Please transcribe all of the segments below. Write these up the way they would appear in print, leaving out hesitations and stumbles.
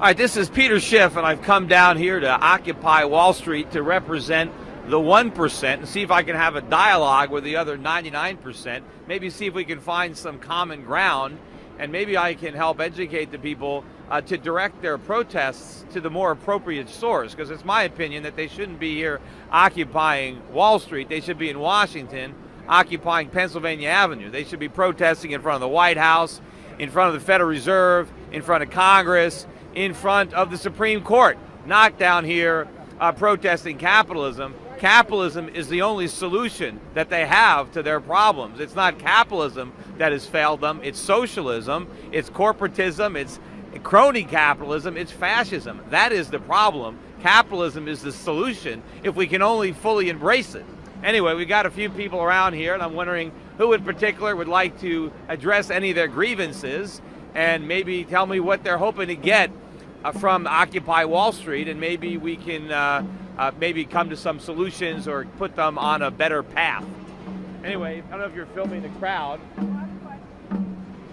All right, this is Peter Schiff, and I've come down here to Occupy Wall Street to represent the 1% and see if I can have a dialogue with the other 99%, maybe see if we can find some common ground, and maybe I can help educate the people to direct their protests to the more appropriate source, because it's my opinion that they shouldn't be here occupying Wall Street. They should be in Washington occupying Pennsylvania Avenue. They should be protesting in front of the White House, in front of the Federal Reserve, in front of Congress, in front of the Supreme Court, not down here protesting capitalism. Capitalism is the only solution that they have to their problems. It's not capitalism that has failed them. It's socialism, it's corporatism, it's crony capitalism, it's fascism. That is the problem. Capitalism is the solution if we can only fully embrace it. Anyway, we got a few people around here, and I'm wondering who in particular would like to address any of their grievances and maybe tell me what they're hoping to get from Occupy Wall Street, and maybe we can maybe come to some solutions or put them on a better path. Anyway, I don't know if you're filming the crowd.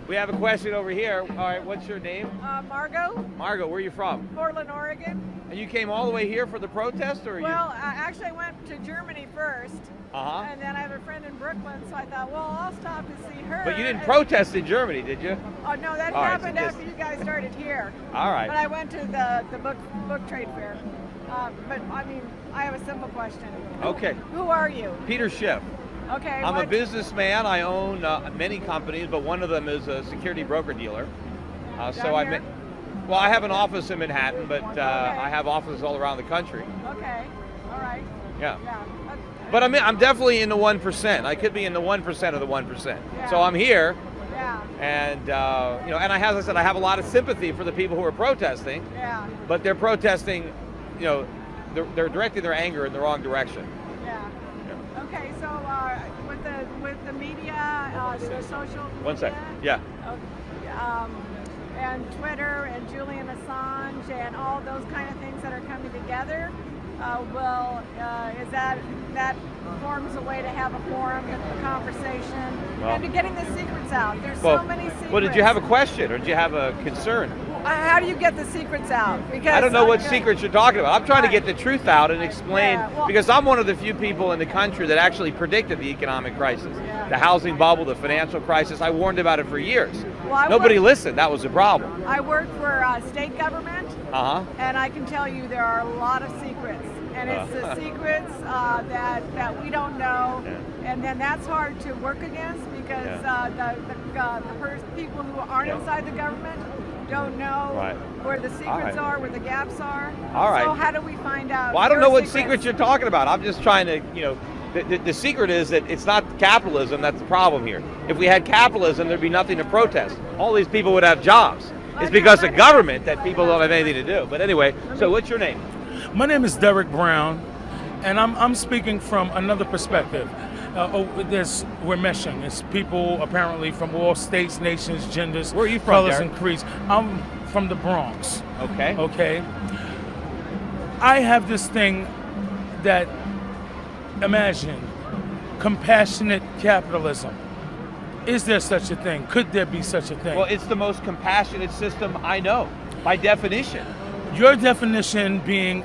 We have a question over here. All right, what's your name? Margot. Margot, where are you from? Portland, Oregon. And you came all the way here for the protest, or? Well, actually I went to Germany first. And then I have a friend in Brooklyn, so I thought, well, I'll stop to see her. But you didn't protest in Germany, did you? Oh, no, that happened after you guys started here. All right. But I went to the book trade fair. But, I mean, I have a simple question. Okay. Who are you? Peter Schiff. Okay. I'm a businessman. I own many companies, but one of them is a security broker-dealer. Well, I have an office in Manhattan, but I have offices all around the country. Okay. All right. Yeah. But I'm definitely in the 1%. I could be in the 1% of the 1%. Yeah. So I'm here. Yeah. And and as I said, I have a lot of sympathy for the people who are protesting. Yeah. But they're protesting, they're directing their anger in the wrong direction. Yeah. Okay. So with the media, the social media. One second. Yeah. And Twitter and Julian Assange and all those kind of things that are coming together, is that forms a way to have a forum, a conversation, and to getting the secrets out. There's so many secrets. Well, did you have a question or did you have a concern? How do you get the secrets out? Because I don't know what secrets you're talking about. I'm trying to get the truth out and explain, because I'm one of the few people in the country that actually predicted the economic crisis, the housing bubble, the financial crisis. I warned about it for years. Nobody listened. That was the problem. I worked for state government, and I can tell you there are a lot of secrets. And it's the secrets that we don't know, and then that's hard to work against, because the people who aren't inside the government don't know where the secrets are, where the gaps are. So how do we find out? Well, I don't know what secrets you're talking about. I'm just trying to, the secret is that it's not capitalism that's the problem here. If we had capitalism, there'd be nothing to protest. All these people would have jobs. It's because of government that people don't have anything to do. But anyway, so what's your name? My name is Derek Brown, and I'm speaking from another perspective. We're meshing. It's people apparently from all states, nations, genders, where are you from, colors, Derek? and creeds. I'm from the Bronx. Okay. Okay. I have this thing that, imagine, compassionate capitalism. Is there such a thing? Could there be such a thing? Well, it's the most compassionate system I know, by definition. Your definition being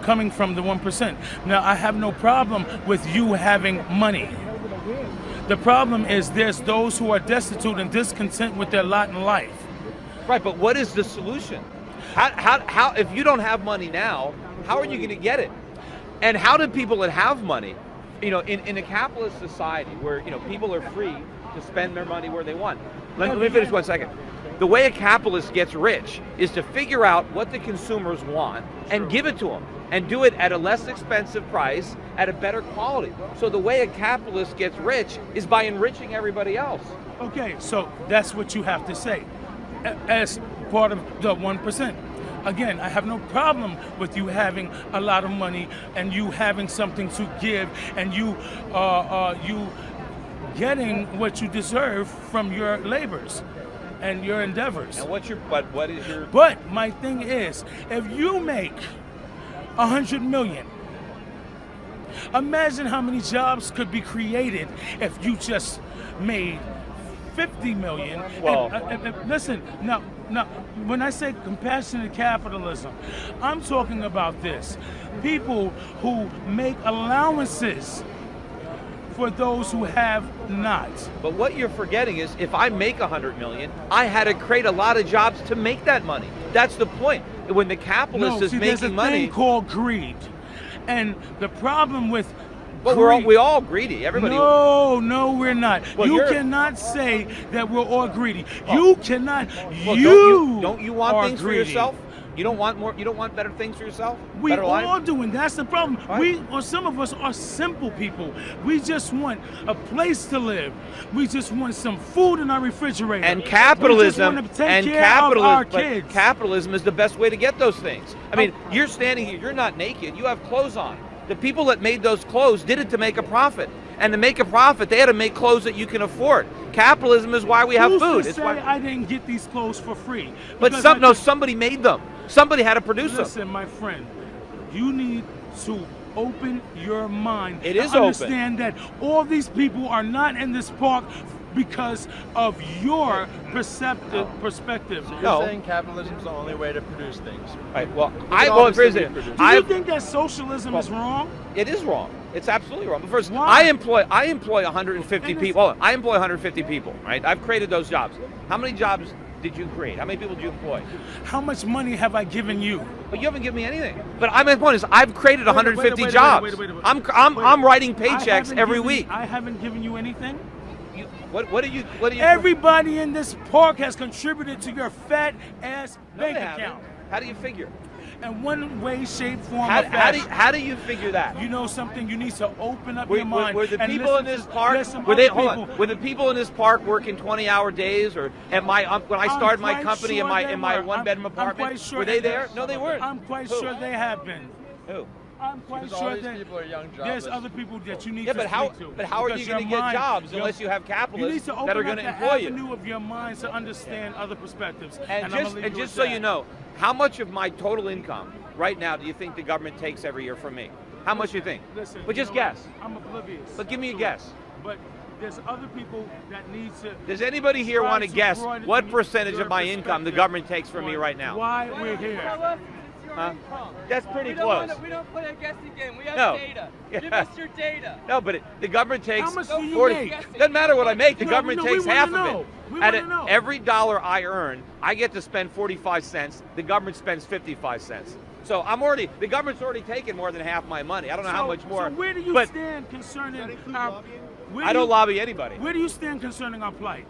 coming from the 1%. Now, I have no problem with you having money. The problem is there's those who are destitute and discontent with their lot in life. Right, but what is the solution? How if you don't have money now, how are you going to get it? And how do people that have money, in a capitalist society where, people are free to spend their money where they want. Let me finish 1 second. The way a capitalist gets rich is to figure out what the consumers want and give it to them, and do it at a less expensive price, at a better quality. So the way a capitalist gets rich is by enriching everybody else. Okay, so that's what you have to say as part of the 1%. Again, I have no problem with you having a lot of money and you having something to give, and you getting what you deserve from your labors and your endeavors. And what is your? But my thing is, if you make 100 million, imagine how many jobs could be created if you just made 50 million. Well, listen, now Now, when I say compassionate capitalism, I'm talking about this. People who make allowances for those who have not. But what you're forgetting is, if I make $100 million, I had to create a lot of jobs to make that money. That's the point. When the capitalist is making money, there's a thing called greed, and the problem with well, we all greedy. Everybody. No, we're not. Well, you cannot say that we're all greedy. Oh. You cannot. Well, don't you want things greedy. for yourself? You don't want more. You don't want better things for yourself. We better all life? do, and that's the problem. Right. Or some of us are simple people. We just want a place to live. We just want some food in our refrigerator. And capitalism. We just want to take care of our kids. Capitalism is the best way to get those things. I mean, you're standing here. You're not naked. You have clothes on. The people that made those clothes did it to make a profit. And to make a profit, they had to make clothes that you can afford. Capitalism is why we have food. It's why I didn't get these clothes for free. But somebody made them. Somebody had to produce them. Listen, my friend, you need to open your mind. It is understand that all these people are not in this park because of your perspective. So you're saying capitalism is the only way to produce things. Right. Well, do you think that socialism is wrong? It is wrong. It's absolutely wrong. But first, why? I employ 150 people. Hold on. I employ 150 people. Right. I've created those jobs. How many jobs did you create? How many people did you employ? How much money have I given you? But you haven't given me anything. But my point is, I've created 150 jobs. I'm writing paychecks every week. I haven't given you anything. What do you? Everybody in this park has contributed to your fat ass bank account. How do you figure? In one way, shape, form, how, or fashion. How do you figure that? You know something? You need to open up your mind. Were the people in this park? Were the people in this park working 20-hour days, or when I started my company in my one-bedroom apartment? Were they there? No, they weren't. I'm quite sure they have been. Who? I'm quite sure that people are young, there's other people that you need to speak to. But how are you going to get jobs unless you have capitalists that are going to employ you? You need to open up the avenue of your mind to understand other perspectives. And just so you know, how much of my total income right now do you think the government takes every year from me? How much do you think? Listen, but just guess. I'm oblivious. But give me a guess. But there's other people that need to. Does anybody here want to guess what percentage of my income the government takes from me right now? Why we're here? That's pretty close. We don't play a guessing game. We have data. Give us your data. No, but the government takes. How much do you make? Doesn't matter what I make. The government takes half of it. Know. Every dollar I earn, I get to spend 45 cents. The government spends 55 cents. So the government's already taken more than half my money. I don't know how much more. So where do you stand concerning our? I don't lobby anybody. Where do you stand concerning our plight?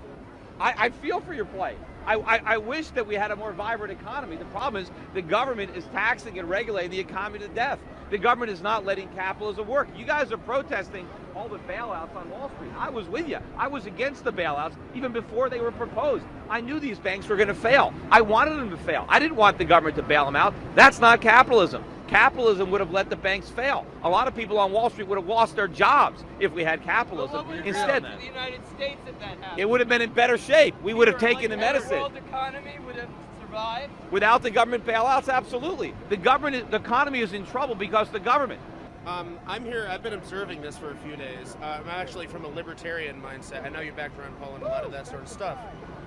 I feel for your plight. I wish that we had a more vibrant economy. The problem is the government is taxing and regulating the economy to death. The government is not letting capitalism work. You guys are protesting all the bailouts on Wall Street. I was with you. I was against the bailouts even before they were proposed. I knew these banks were going to fail. I wanted them to fail. I didn't want the government to bail them out. That's not capitalism. Capitalism would have let the banks fail. A lot of people on Wall Street would have lost their jobs if we had capitalism. Instead, the United States if that happened? It would have been in better shape. We would have taken the medicine. The world economy would have survived? Without the government bailouts, absolutely. The economy is in trouble because of the government. I'm here. I've been observing this for a few days. I'm actually from a libertarian mindset. I know your background, Paul, and a lot of that sort of stuff.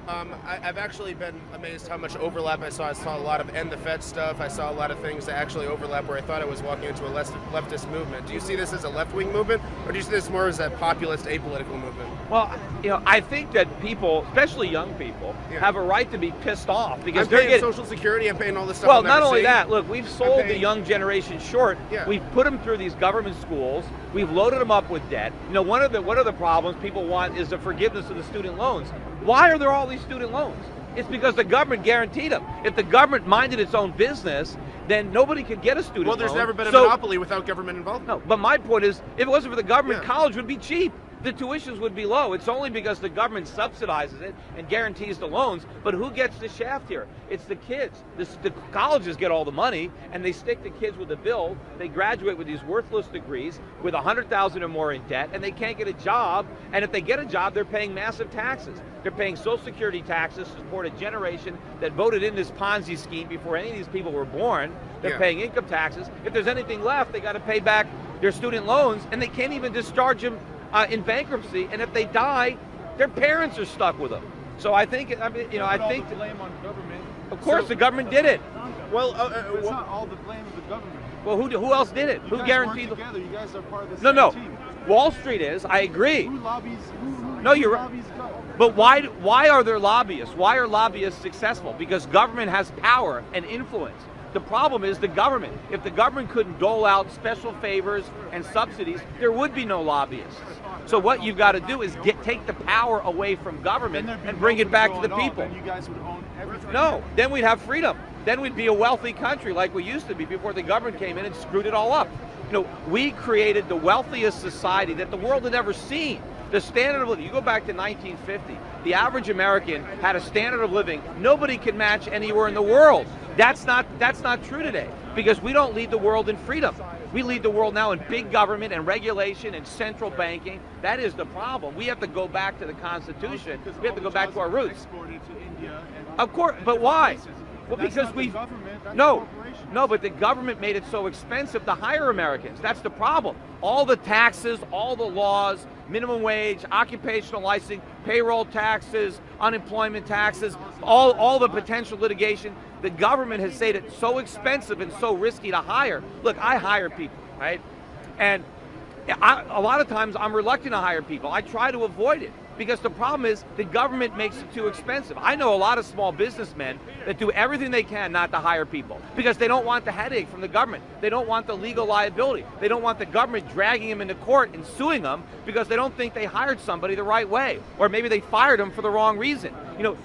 I've actually been amazed how much overlap I saw. I saw a lot of end the Fed stuff. I saw a lot of things that actually overlap where I thought I was walking into a leftist movement. Do you see this as a left-wing movement, or do you see this more as a populist, apolitical movement? Well, I think that people, especially young people, have a right to be pissed off because they're getting Social Security. I'm paying all this stuff. Well, not only that. Look, we've sold the young generation short. Yeah. We've put them through these government schools. We've loaded them up with debt. One of the problems people want is the forgiveness of the student loans. Why are there all these student loans? It's because the government guaranteed them. If the government minded its own business, then nobody could get a student loan. Well, there's never been a monopoly without government involvement. No, but my point is, if it wasn't for the government, college would be cheap. The tuitions would be low. It's only because the government subsidizes it and guarantees the loans. But who gets the shaft here? It's the kids. The colleges get all the money, and they stick the kids with the bill. They graduate with these worthless degrees with $100,000 or more in debt, and they can't get a job. And if they get a job, they're paying massive taxes. They're paying Social Security taxes to support a generation that voted in this Ponzi scheme before any of these people were born. They're paying income taxes. If there's anything left, they got to pay back their student loans, and they can't even discharge them in bankruptcy, and if they die, their parents are stuck with them. So I think, I think the blame on government Of course, the government did it. Well, it's not all the blame of the government. Well, who else did it? You Who guys guaranteed work together. You guys are part of the No, same no. team. Wall Street is. I agree. Who lobbies? No, you're right. lobbies government? But why are there lobbyists? Why are lobbyists successful? Because government has power and influence. The problem is the government. If the government couldn't dole out special favors and subsidies, there would be no lobbyists. So what you've got to do is take the power away from government and bring it back to the people. Then you guys would own everything. No, then we'd have freedom. Then we'd be a wealthy country like we used to be before the government came in and screwed it all up. You know, we created the wealthiest society that the world had ever seen. The standard of living, you go back to 1950, the average American had a standard of living nobody could match anywhere in the world. That's not true today, because we don't lead the world in freedom. We lead the world now in big government and regulation and central banking. That is the problem. We have to go back to the Constitution. We have to go back to our roots. Exported to India and Of course, but why? Well, That's because not the government, that's no, corporations. no, but the government made it so expensive to hire Americans. That's the problem. All the taxes, all the laws, minimum wage, occupational licensing, payroll taxes, unemployment taxes, all the potential litigation. The government has made it so expensive and so risky to hire. Look, I hire people, right? And a lot of times I'm reluctant to hire people. I try to avoid it. Because the problem is the government makes it too expensive. I know a lot of small businessmen that do everything they can not to hire people because they don't want the headache from the government. They don't want the legal liability. They don't want the government dragging them into court and suing them because they don't think they hired somebody the right way, or maybe they fired them for the wrong reason. You know,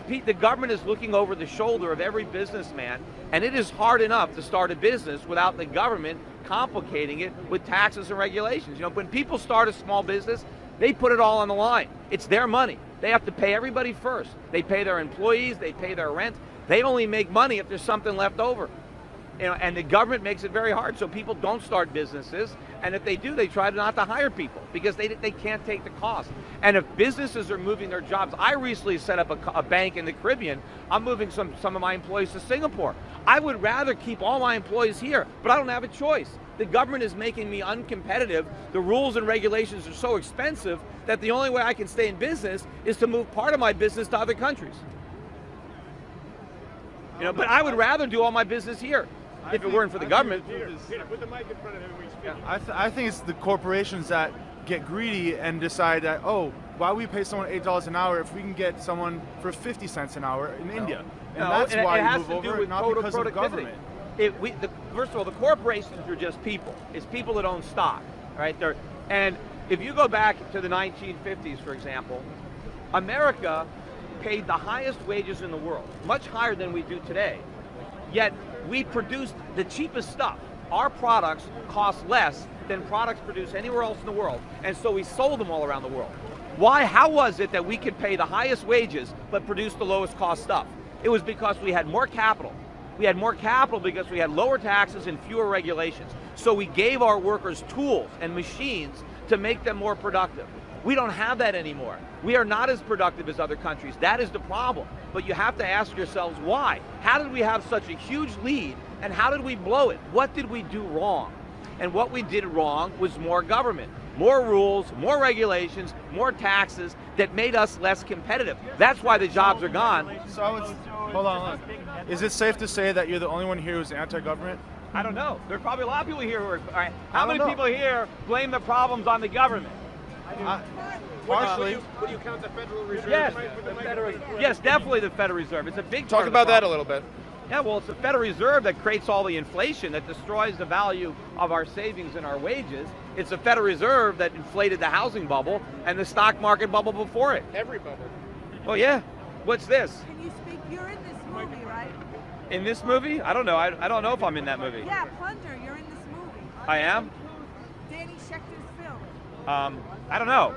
the government is looking over the shoulder of every businessman, and it is hard enough to start a business without the government complicating it with taxes and regulations. You know, when people start a small business, they put it all on the line. It's their money. They have to pay everybody first. They pay their employees, they pay their rent. They only make money if there's something left over. You know, and the government makes it very hard, so people don't start businesses, and if they do, they try not to hire people because they can't take the cost. And if businesses are moving their jobs, I recently set up a bank in the Caribbean. I'm moving some of my employees to Singapore. I would rather keep all my employees here, but I don't have a choice. The government is making me uncompetitive. The rules and regulations are so expensive that the only way I can stay in business is to move part of my business to other countries. You know, but I would rather do all my business here if it weren't for the government. Put the mic in front of him when he's speaking. I think it's the corporations that get greedy and decide that, oh, why we pay someone $8 an hour if we can get someone for 50 cents an hour in India? And that's why you move over, not because of the government. First of all, the corporations are just people. It's people that own stock, right? And if you go back to the 1950s, for example, America paid the highest wages in the world, much higher than we do today. Yet we produced the cheapest stuff. Our products cost less than products produced anywhere else in the world, and so we sold them all around the world. Why? How was it that we could pay the highest wages but produce the lowest cost stuff? It was because we had more capital. We had more capital because we had lower taxes and fewer regulations. So we gave our workers tools and machines to make them more productive. We don't have that anymore. We are not as productive as other countries. That is the problem. But you have to ask yourselves why. How did we have such a huge lead, and how did we blow it? What did we do wrong? And what we did wrong was more government, more rules, more regulations, more taxes that made us less competitive. That's why the jobs are gone. So it's, hold on. Is it safe to say that you're the only one here who's anti-government? I don't know. There are probably a lot of people here who are. All right. How I many don't know. people here blame the problems on the government? Partially. What do you count the Federal Reserve? Yes, Put the the mic Federal, in front of yes, him. definitely the Federal Reserve. It's a big part Talk of the about that a problem. little bit. Yeah, well, it's the Federal Reserve that creates all the inflation, that destroys the value of our savings and our wages. It's the Federal Reserve that inflated the housing bubble and the stock market bubble before it. Every bubble. Oh yeah, what's this? Can you speak? You're in this movie, right? In this movie? I don't know. I don't know if I'm in that movie. Yeah, Plunder, you're in this movie. I am? Danny Schechter's film. I don't know.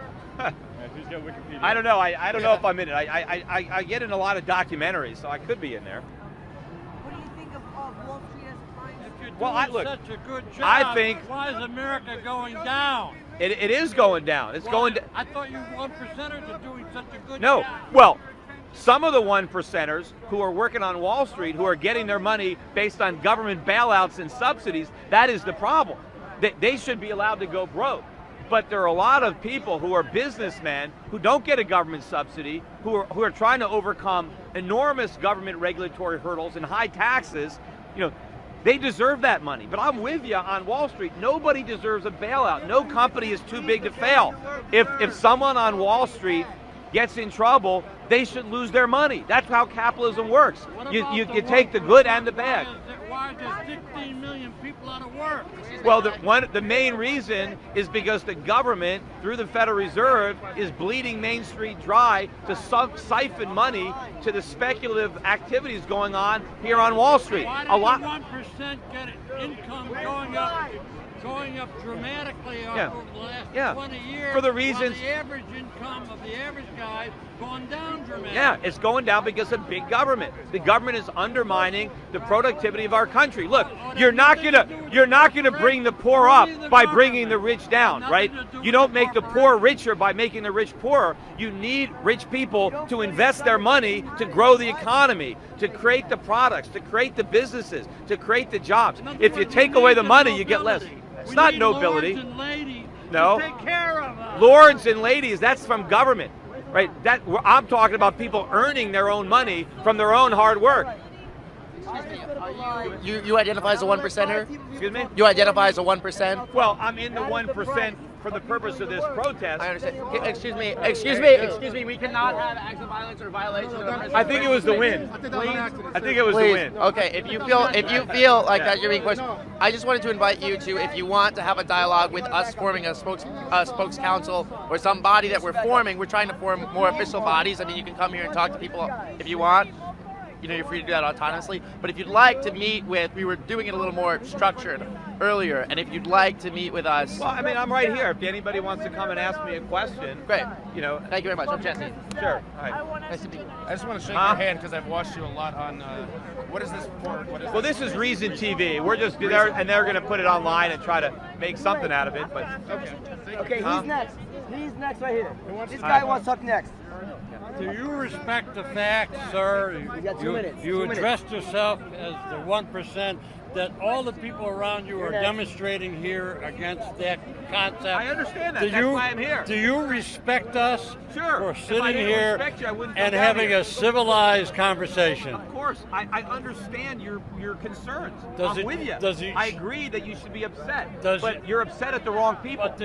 Who's got Wikipedia? I don't know. I don't know if I'm in it. I get in a lot of documentaries, so I could be in there. What do you think of Wall Street as a crime? If you're Well, doing look, such a good job, I think- why is America going down? It is going down. It's going down. I thought you one percenters are doing such a good No, job. well, some of the 1%ers who are working on Wall Street, who are getting their money based on government bailouts and subsidies, that is the problem. They should be allowed to go broke. But there are a lot of people who are businessmen who don't get a government subsidy, who are trying to overcome enormous government regulatory hurdles and high taxes. They deserve that money. But I'm with you on Wall Street. Nobody deserves a bailout. No company is too big to fail. If someone on Wall Street gets in trouble, they should lose their money. That's how capitalism works. You take the good and the bad. Why does 16 million people out of work? Well, the main reason is because the government, through the Federal Reserve, is bleeding Main Street dry to siphon money to the speculative activities going on here on Wall Street. Why does the 1% get income going up dramatically over the last 20 years? For the reasons. While the average income of the average guy going down dramatically. Yeah, it's going down because of big government. The government is undermining the productivity of our country. Look, you're not gonna bring the poor up by bringing the rich down, right? You don't make the poor richer by making the rich poorer. You need rich people to invest their money to grow the economy, to create the products, to create the businesses, to create the jobs. If you take away the money, you get less. It's not nobility. Lords and ladies no. to take care of us. Lords and ladies, that's from government, right? I'm talking about people earning their own money from their own hard work. You identify as a 1%er? Excuse me? You identify as a 1%? Well, I'm in the 1% for the purpose of this protest. I understand. Excuse me. We cannot have acts of violence or violations of the President's I think it was the wind. I think it was the wind. Okay, if you feel like that you're being questioned, I just wanted to invite you to, if you want to have a dialogue with us forming a spokes council or some body that we're forming, we're trying to form more official bodies. I mean, you can come here and talk to people if you want. You're free to do that autonomously. But if you'd like to meet with, we were doing it a little more structured earlier, and if you'd like to meet with us. Well, I mean, I'm right here. If anybody wants to come and ask me a question. Great. Thank you very much. I'm Jesse. Sure. All right. Nice to meet you. I just want to shake your hand because I've watched you a lot on, what is this for? Well, this is Reason TV. We're just there, and they're going to put it online and try to make something out of it. But okay, he's next. He's next right here. This guy wants to talk next. Do you respect the fact, sir, you addressed yourself as the 1%, that all the people around you are demonstrating here against that concept? I understand that. That's why I'm here. Do you respect us for If I sitting didn't here respect you, I wouldn't and come down having here. a civilized conversation? Of course, I understand your concerns. Does I'm it- with you. does it- I agree that you should be upset, Does but it- you're upset at the wrong people. But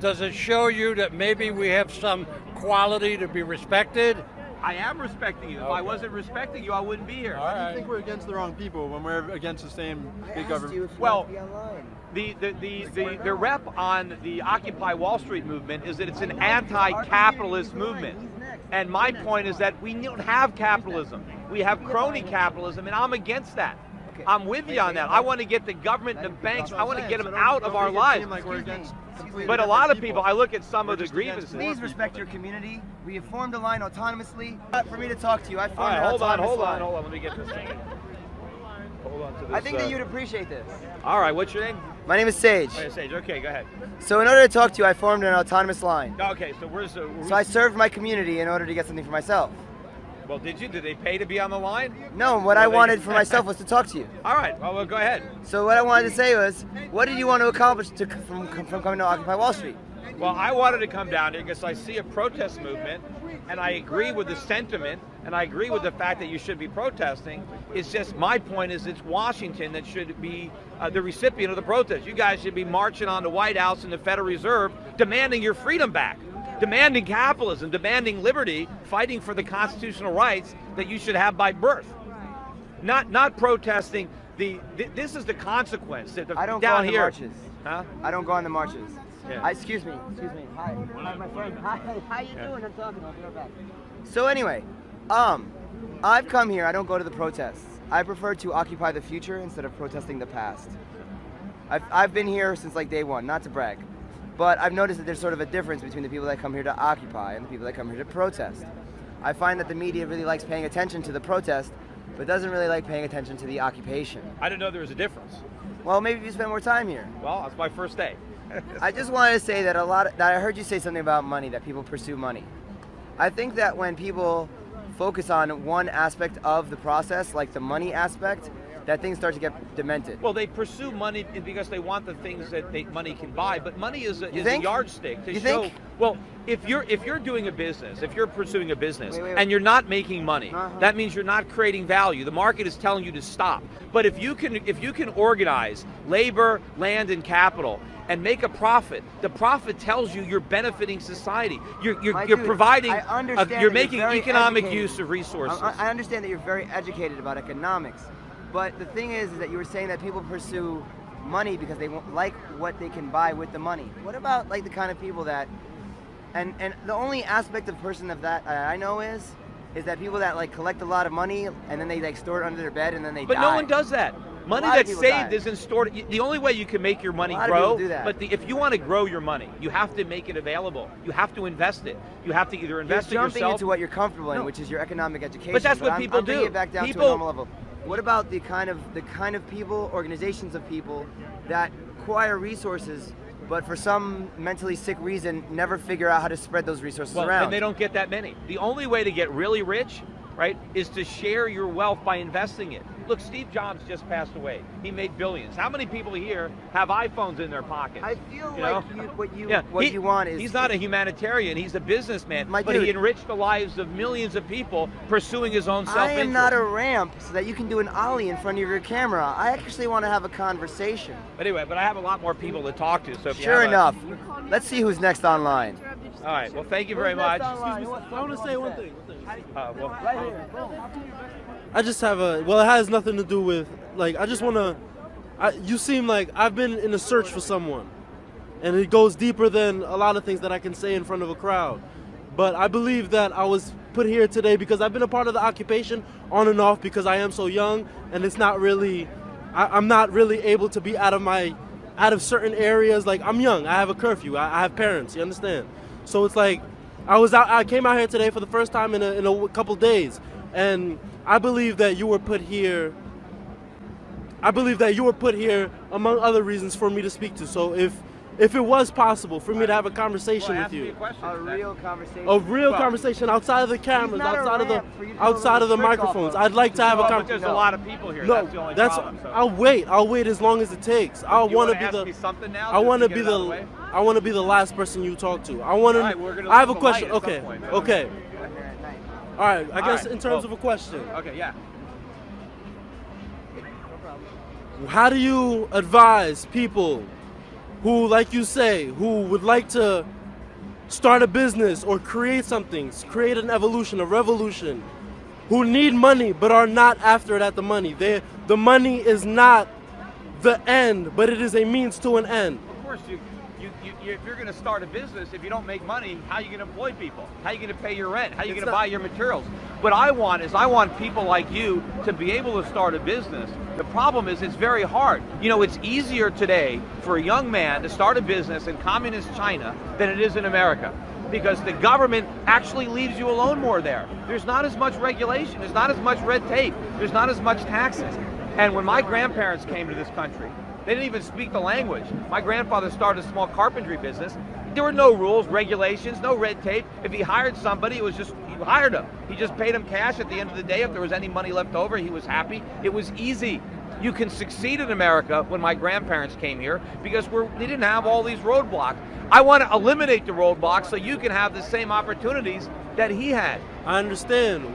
does it show you that maybe we have some quality to be respected? I am respecting you. If I wasn't respecting you, I wouldn't be here. I think we're against the wrong people when we're against the same big government. Well, the rep on the Occupy Wall Street movement is that it's an anti-capitalist movement. And my point is that we don't have capitalism. We have crony capitalism, and I'm against that. I'm with you on that. I want to get the government and the banks, I want to get them out of our lives. But a lot of people, I look at some of the grievances. Please respect your community. We have formed a line autonomously. For me to talk to you, I formed an hold autonomous line. on. Let me get this thing. Hold on to this. I think that you'd appreciate this. All right, what's your name? My name is Sage. Oh, yeah, Sage. Okay, go ahead. So in order to talk to you, I formed an autonomous line. Okay, so So I served my community in order to get something for myself. Well, did you? Did they pay to be on the line? No, what I wanted for myself was to talk to you. All right, well, go ahead. So what I wanted to say was, what did you want to accomplish from coming to Occupy Wall Street? Well, I wanted to come down here because I see a protest movement, and I agree with the sentiment, and I agree with the fact that you should be protesting. It's just, my point is it's Washington that should be the recipient of the protest. You guys should be marching on the White House and the Federal Reserve, demanding your freedom back, demanding capitalism, demanding liberty, fighting for the constitutional rights that you should have by birth. Not protesting this is the consequence. I don't down go on here. the marches. Huh? I don't go on the marches. Yeah. Excuse me. Hi. Hi, my friend. Hi. How you doing? I'm talking. I'll be right back. So anyway, I've come here. I don't go to the protests. I prefer to occupy the future instead of protesting the past. I've been here since like day one, not to brag, but I've noticed that there's sort of a difference between the people that come here to occupy and the people that come here to protest. I find that the media really likes paying attention to the protest, but doesn't really like paying attention to the occupation. I didn't know there was a difference. Well, maybe if you spend more time here. Well, it's my first day. I just wanted to say that I heard you say something about money, that people pursue money. I think that when people focus on one aspect of the process, like the money aspect, that things start to get demented. Well, they pursue money because they want the things that money can buy, but money is a yardstick to you show. Think? Well, if you're doing a business, if you're pursuing a business, and you're not making money, that means you're not creating value. The market is telling you to stop. But if you can organize labor, land, and capital and make a profit, the profit tells you you're benefiting society. You're providing. You're making economic use of resources. I understand that you're very educated about economics, but the thing is that you were saying that people pursue money because they won't like what they can buy with the money. What about like the kind of people that, and the only aspect of person of that I know is that people that like collect a lot of money and then they like store it under their bed and then they die. But no one does that. Money that's saved isn't stored. The only way you can make your money grow, but if you want to grow your money, you have to make it available. You have to invest it. You have to either invest it yourself. You're jumping into what you're comfortable in, which is your economic education. But that's what people do. Bringing it back down to a normal level. What about the kind of people, organizations of people that acquire resources, but for some mentally sick reason never figure out how to spread those resources around? And they don't get that many. The only way to get really rich, right, is to share your wealth by investing it. Look, Steve Jobs just passed away. He made billions. How many people here have iPhones in their pockets? I feel like what you want is... He's not a humanitarian. He's a businessman. But he enriched the lives of millions of people pursuing his own self-interest. I am not a ramp so that you can do an ollie in front of your camera. I actually want to have a conversation. But anyway, I have a lot more people to talk to. So if sure enough. Let's see who's next online. All right. Well, thank you very much. I want to say one thing. I just have it has nothing to do with, like, I just want to, you seem like I've been in a search for someone, and it goes deeper than a lot of things that I can say in front of a crowd. But I believe that I was put here today because I've been a part of the occupation on and off because I am so young, and it's not really, I'm not really able to be out of certain areas. Like, I'm young, I have a curfew, I have parents, you understand? So it's like, I came out here today for the first time in a couple days, and I believe that you were put here. I believe that you were put here among other reasons for me to speak to. So if it was possible for me to have a conversation with you, a real conversation, conversation outside of the cameras, outside of the microphones, I'd like to have a conversation. There's a lot of people here. No, that's the only problem. So. I'll wait as long as it takes. I want to be the last person you talk to. I have a question. Okay. All right, I guess in terms of a question. Okay, yeah. How do you advise people who, like you say, who would like to start a business or create something, create an evolution, a revolution, who need money but are not after it at the money? The money is not the end, but it is a means to an end. Of course, if you're going to start a business, if you don't make money, how are you going to employ people? How are you going to pay your rent? How are you going to buy your materials? What I want people like you to be able to start a business. The problem is it's very hard. You know, it's easier today for a young man to start a business in communist China than it is in America, because the government actually leaves you alone more there. There's not as much regulation. There's not as much red tape. There's not as much taxes. And when my grandparents came to this country, they didn't even speak the language. My grandfather started a small carpentry business. There were no rules, regulations, no red tape. If he hired somebody, it was just, he hired them. He just paid them cash at the end of the day. If there was any money left over, he was happy. It was easy. You can succeed in America when my grandparents came here because they didn't have all these roadblocks. I want to eliminate the roadblocks so you can have the same opportunities that he had. I understand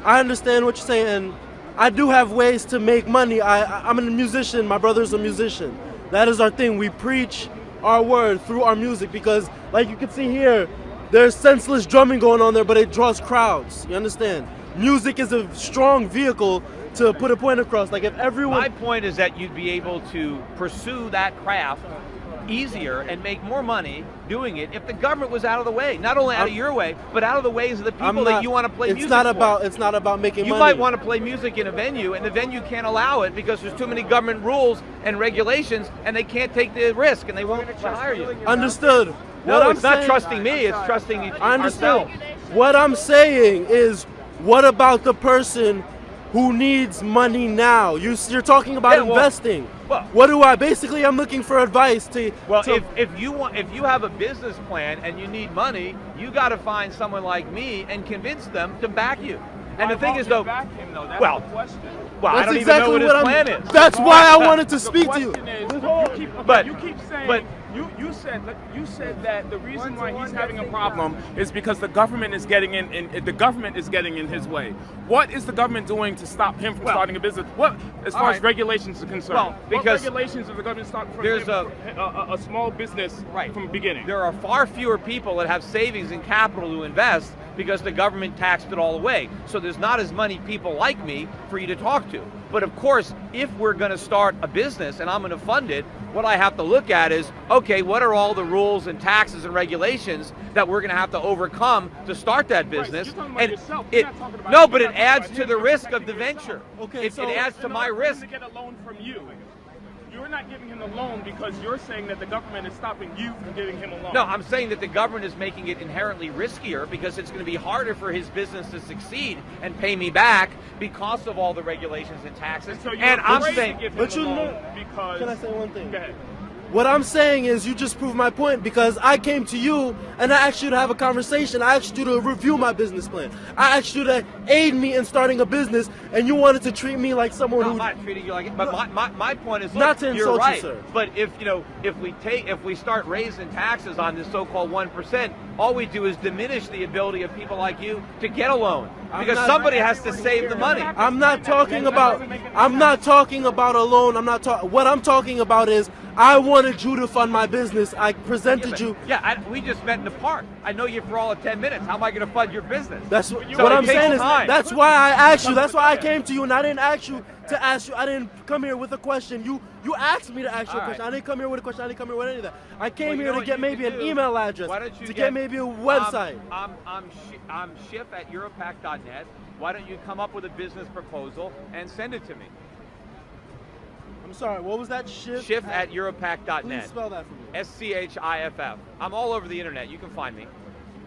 I understand what you're saying. I do have ways to make money. I'm a musician. My brother's a musician. That is our thing. We preach our word through our music because, like you can see here, there's senseless drumming going on there, but it draws crowds. You understand? Music is a strong vehicle to put a point across. Like if everyone... My point is that you'd be able to pursue that craft easier and make more money doing it if the government was out of the way, not only out of your way, but out of the ways of the people that you want to play music for. It's not about making money. You might want to play music in a venue, and the venue can't allow it because there's too many government rules and regulations, and they can't take the risk, and they won't hire you. Understood. No, it's not trusting me, it's trusting I understand. What I'm saying is, what about the person who needs money now? You're talking about investing. Well, I'm looking for advice to... Well, if you have a business plan and you need money, you got to find someone like me and convince them to back you. And the thing is, though, back him, though? That's well, the question. well, That's I don't exactly even know what his plan is. That's why I wanted to speak to you. You keep saying, you said that the reason why he's having a problem is because the government is getting in his way. What is the government doing to stop him from starting a business? What, as far as regulations are concerned? Well, because what regulations is the government stopping from there's a small business from the beginning? There are far fewer people that have savings and capital to invest because the government taxed it all away. So there's not as many people like me for you to talk to. But of course, if we're going to start a business and I'm going to fund it, what I have to look at is, okay, what are all the rules and taxes and regulations that we're going to have to overcome to start that business? Right, so and but it adds to the risk of the venture. Okay, it adds to my risk. To get a loan from you. You're not giving him the loan because you're saying that the government is stopping you from giving him a loan. No, I'm saying that the government is making it inherently riskier because it's going to be harder for his business to succeed and pay me back because of all the regulations and taxes. And I'm saying, but you know, because can I say one thing? Go ahead. What I'm saying is you just proved my point because I came to you and I asked you to have a conversation. I asked you to review my business plan. I asked you to aid me in starting a business and you wanted to treat me like someone who... I'm not treating you like it, but my point is, look, not to insult you're right, you, sir. But if we start raising taxes on this so-called 1%, all we do is diminish the ability of people like you to get a loan because somebody has to save the money. I'm not talking about a loan. What I'm talking about is I wanted you to fund my business. I presented you. Yeah, we just met in the park. I know you for all of 10 minutes. How am I going to fund your business? That's what I'm saying is that's why I asked you. That's why I came to you, and I didn't ask you to ask you. I didn't come here with a question. You asked me to ask you a question. I didn't come here with a question. I didn't come here with any of that. I came here to get maybe an email address, to get maybe a website. I'm Schiff@Europac.net. Why don't you come up with a business proposal and send it to me? I'm sorry, what was that? Schiff@Europac.net. Please spell that for me. SCHIFF. I'm all over the internet. You can find me.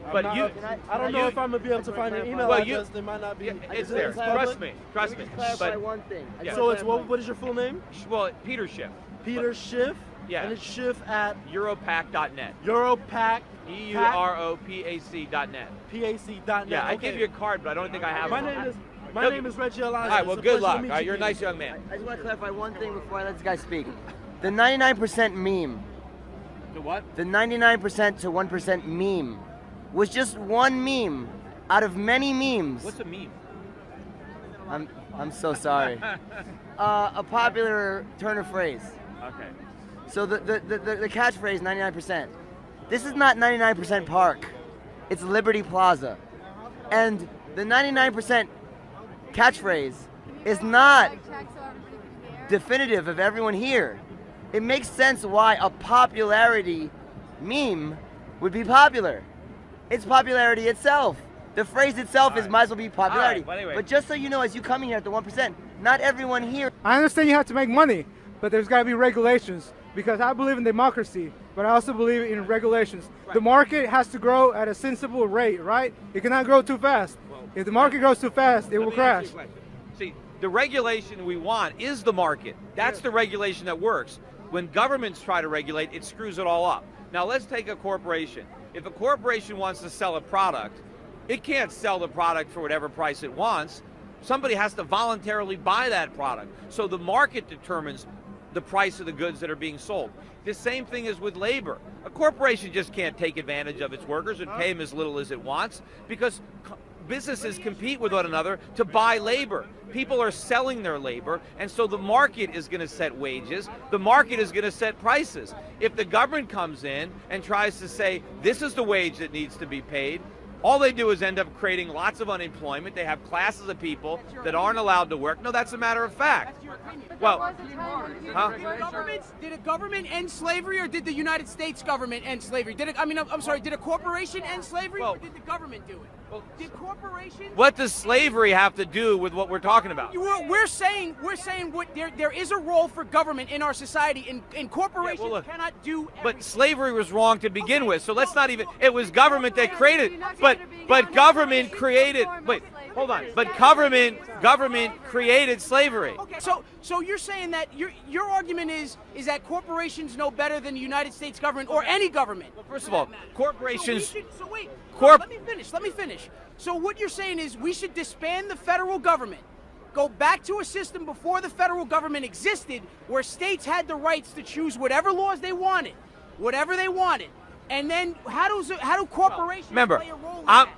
I don't know if I'm going to be able to find an email address. They might not be. It's there. Trust me. Trust me. Clarify one thing. So it's what is your full name? Well, Peter Schiff. Peter Schiff? Yeah. And it's Schiff at? Europac.net. Europac. EUROPAC.net. PAC.net. Yeah, I gave you a card, but I don't think I have it. My name is Reggie Elijah. All right, well, good luck. All right, you're a nice young man. I just want to clarify one thing before I let this guy speak. The 99% meme. The what? The 99% to 1% meme was just one meme out of many memes. What's a meme? I'm so sorry. A popular turn of phrase. Okay. So the catchphrase 99%. This is not 99% Park. It's Liberty Plaza. And the 99% catchphrase is not definitive of everyone here. It makes sense why a popularity meme would be popular. It's popularity itself. The phrase itself might as well be popularity. But just so you know, as you come in here at the 1%, not everyone here. I understand you have to make money, but there's got to be regulations because I believe in democracy, but I also believe in regulations. Right. The market has to grow at a sensible rate, right? It cannot grow too fast. If the market grows too fast, it will crash. See, the regulation we want is the market. That's the regulation that works. When governments try to regulate, it screws it all up. Now let's take a corporation. If a corporation wants to sell a product, it can't sell the product for whatever price it wants. Somebody has to voluntarily buy that product. So the market determines the price of the goods that are being sold. The same thing is with labor. A corporation just can't take advantage of its workers and pay them as little as it wants because businesses compete with one another to buy labor. People are selling their labor, and so the market is going to set wages. The market is going to set prices. If the government comes in and tries to say, this is the wage that needs to be paid, all they do is end up creating lots of unemployment. They have classes of people that aren't allowed to work. No, that's a matter of fact. Well, did a government end slavery, or did the United States government end slavery? Did a corporation end slavery, or did the government do it? Well, did corporations? What does slavery have to do with what we're talking about? We're saying what there is a role for government in our society, and corporations cannot do everything. But slavery was wrong to begin with, so let's not even. It was government that created. But government created. Wait. Hold on. But government created slavery. Okay, so you're saying that your argument is that corporations know better than the United States government or any government. Well, first of all, corporations. Let me finish. So what you're saying is we should disband the federal government, go back to a system before the federal government existed, where states had the rights to choose whatever laws they wanted, and then how do corporations play a role in that?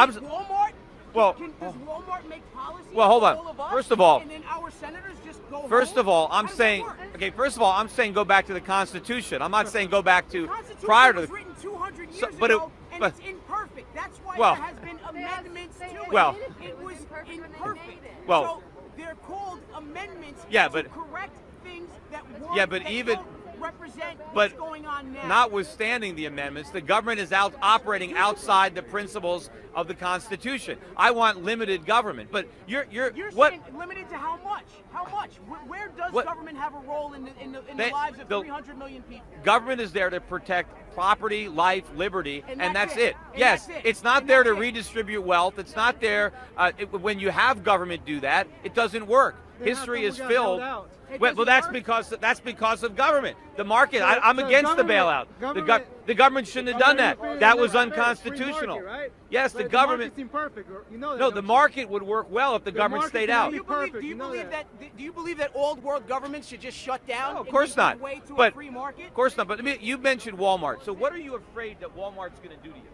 Is it Walmart? Does Walmart make policy? Well, hold on. For all of us, First of all, and then our senators just go First home? of all, I'm How does saying, that work? okay, first of all, I'm saying go back to the Constitution. I'm not saying go back to Constitution prior to was the. written 200 years but ago, it, and but, it's imperfect. That's why well, there has been amendments to it. Well, it was imperfect. Well, so they're called amendments yeah, to but correct things that weren't, yeah, but that even don't represent but what's going on now. notwithstanding the amendments, the government is operating outside the principles of the Constitution. I want limited government, but you're what? Saying limited to how much? How much? Where does What? government have a role in the They- lives of the- 300 million people? Government is there to protect property, life, liberty, and that's it. And Yes, that's it. it's not And there to that's it. redistribute wealth. It's not there when you have government do that. It doesn't work. History is filled. Well, that's because of government. The market. I'm against the bailout. The government shouldn't have done that. That was unconstitutional. Yes, the government. No, the market would work well if the government stayed out. Do you believe that old world governments should just shut down? No, of course not. Way to But a free market? of course not. But I mean, you mentioned Walmart. So what are you afraid that Walmart's going to do to you?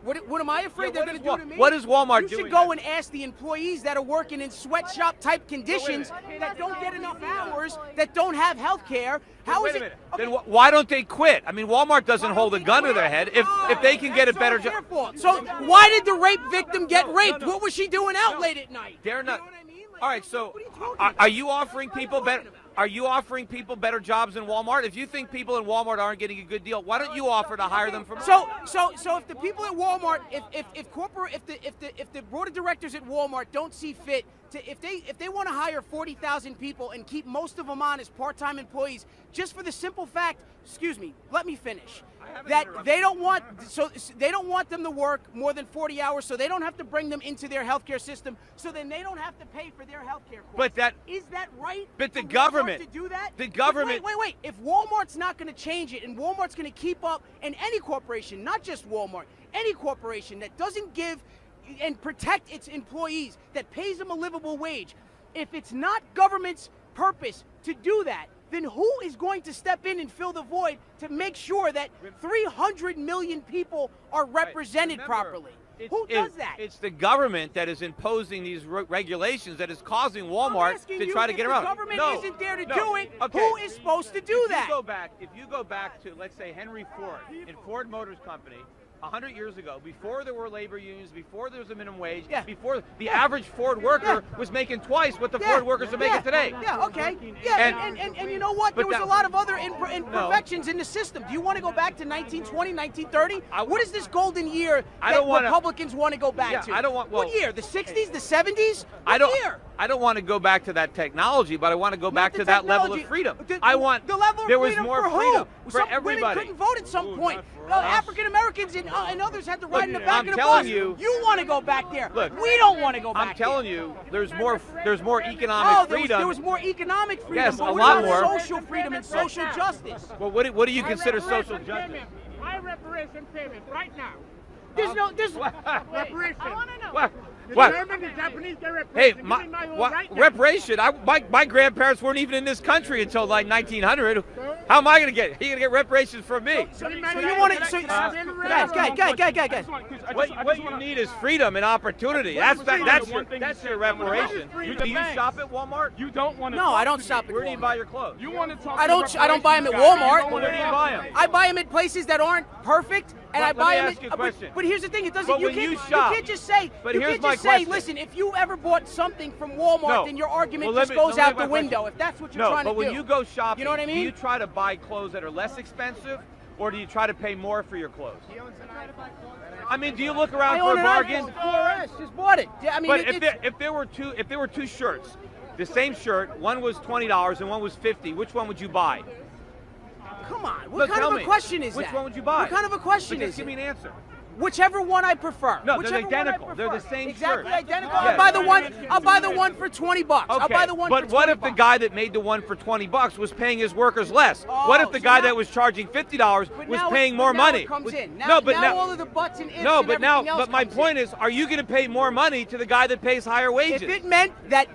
What am I afraid they're going to do to me? What is Walmart doing? You should doing go and ask the employees that are working in sweatshop type conditions that don't get enough hours, that don't have health care. How is it? Then why don't they quit? I mean, Walmart doesn't hold a gun to their head. If they can get a better job. So why did the rape victim get raped? What was she doing out late at night? They're not. All right. So are you offering people better? Are you offering people better jobs in Walmart? If you think people in Walmart aren't getting a good deal, why don't you offer to hire them from? So if the people at Walmart, if the board of directors at Walmart don't see fit to, if they want to hire 40,000 people and keep most of them on as part-time employees, just for the simple fact, excuse me, let me finish. That they don't want them to work more than 40 hours, so they don't have to bring them into their healthcare system, so then they don't have to pay for their healthcare costs. But is that right? But the government to do that? The government. Wait. If Walmart's not going to change it, and Walmart's going to keep up, and any corporation, not just Walmart, any corporation that doesn't give and protect its employees, that pays them a livable wage, if it's not government's purpose to do that, then who is going to step in and fill the void to make sure that 300 million people are represented properly? Who does that? It's the government that is imposing these regulations that is causing Walmart to try to get around. If the government isn't there to do it, who is supposed to do that? If you go back to, let's say, Henry Ford in Ford Motors Company, 100 years ago, before there were labor unions, before there was a minimum wage, before the average Ford worker was making twice what the Ford workers are making today. Yeah, okay. Yeah, and you know what? There was a lot of other imperfections in the system. Do you want to go back to 1920, 1930? What is this golden year that Republicans want to go back to? I don't want. Well, what year? The 60s? The 70s? Year? I don't want to go back to that technology, but I want to go back to that level of freedom. I want the level of there was freedom more for freedom who? for Some everybody. Women couldn't vote at some point. African Americans and others had to ride in the back of the bus. I'm telling you, want to go back there. Look, we don't want to go back I'm telling you, there's more economic freedom. There was more economic freedom. Yes, but a lot more. Social freedom and social justice. Well, what do you consider social justice? I reparation payment right now. There's reparation. I want to know. What? German, the Japanese get Hey, reparation. reparation? My grandparents weren't even in this country until like 1900. How am I going to get? He going to get reparations from me? So you want to? Guys. What you need is freedom and opportunity. That's your reparation. Do you shop at Walmart? You don't want to. No, I don't shop at Walmart. Where do you buy your clothes? You want to talk? I don't buy them at Walmart. Where do you buy them? I buy them at places that aren't perfect, and I buy them. Let me ask you a question. But here's the thing: it doesn't. But You when you can't shop- just say. But You here's can't my just say, question. listen, if you ever bought something from Walmart, No. then your argument Well, just goes out the my window. question. If that's what you're trying to do. No, but when you go shopping, you know what I mean? do you try to buy clothes that are less expensive, or do you try to pay more for your clothes? I mean, do you look around for a bargain? Just bought it. Yeah, I mean, But if there were two shirts, the same shirt, one was $20 and one was $50, which one would you buy? Come on, what Look, kind tell of a me. question is Which that? one would you buy? What kind of a question But is just give me an answer. Whichever one I prefer. No, Whichever they're identical. They're the same exactly shirt. identical. Yes. I'll buy the one for $20. Okay. I'll buy the one for $20. But what if the guy that made the one for $20 was paying his workers less? What if the guy that was charging $50 was paying more money? Now all of the buts and ifs no, and but everything now, else but my comes point is, are you going to pay more money to the guy that pays higher wages? If it meant that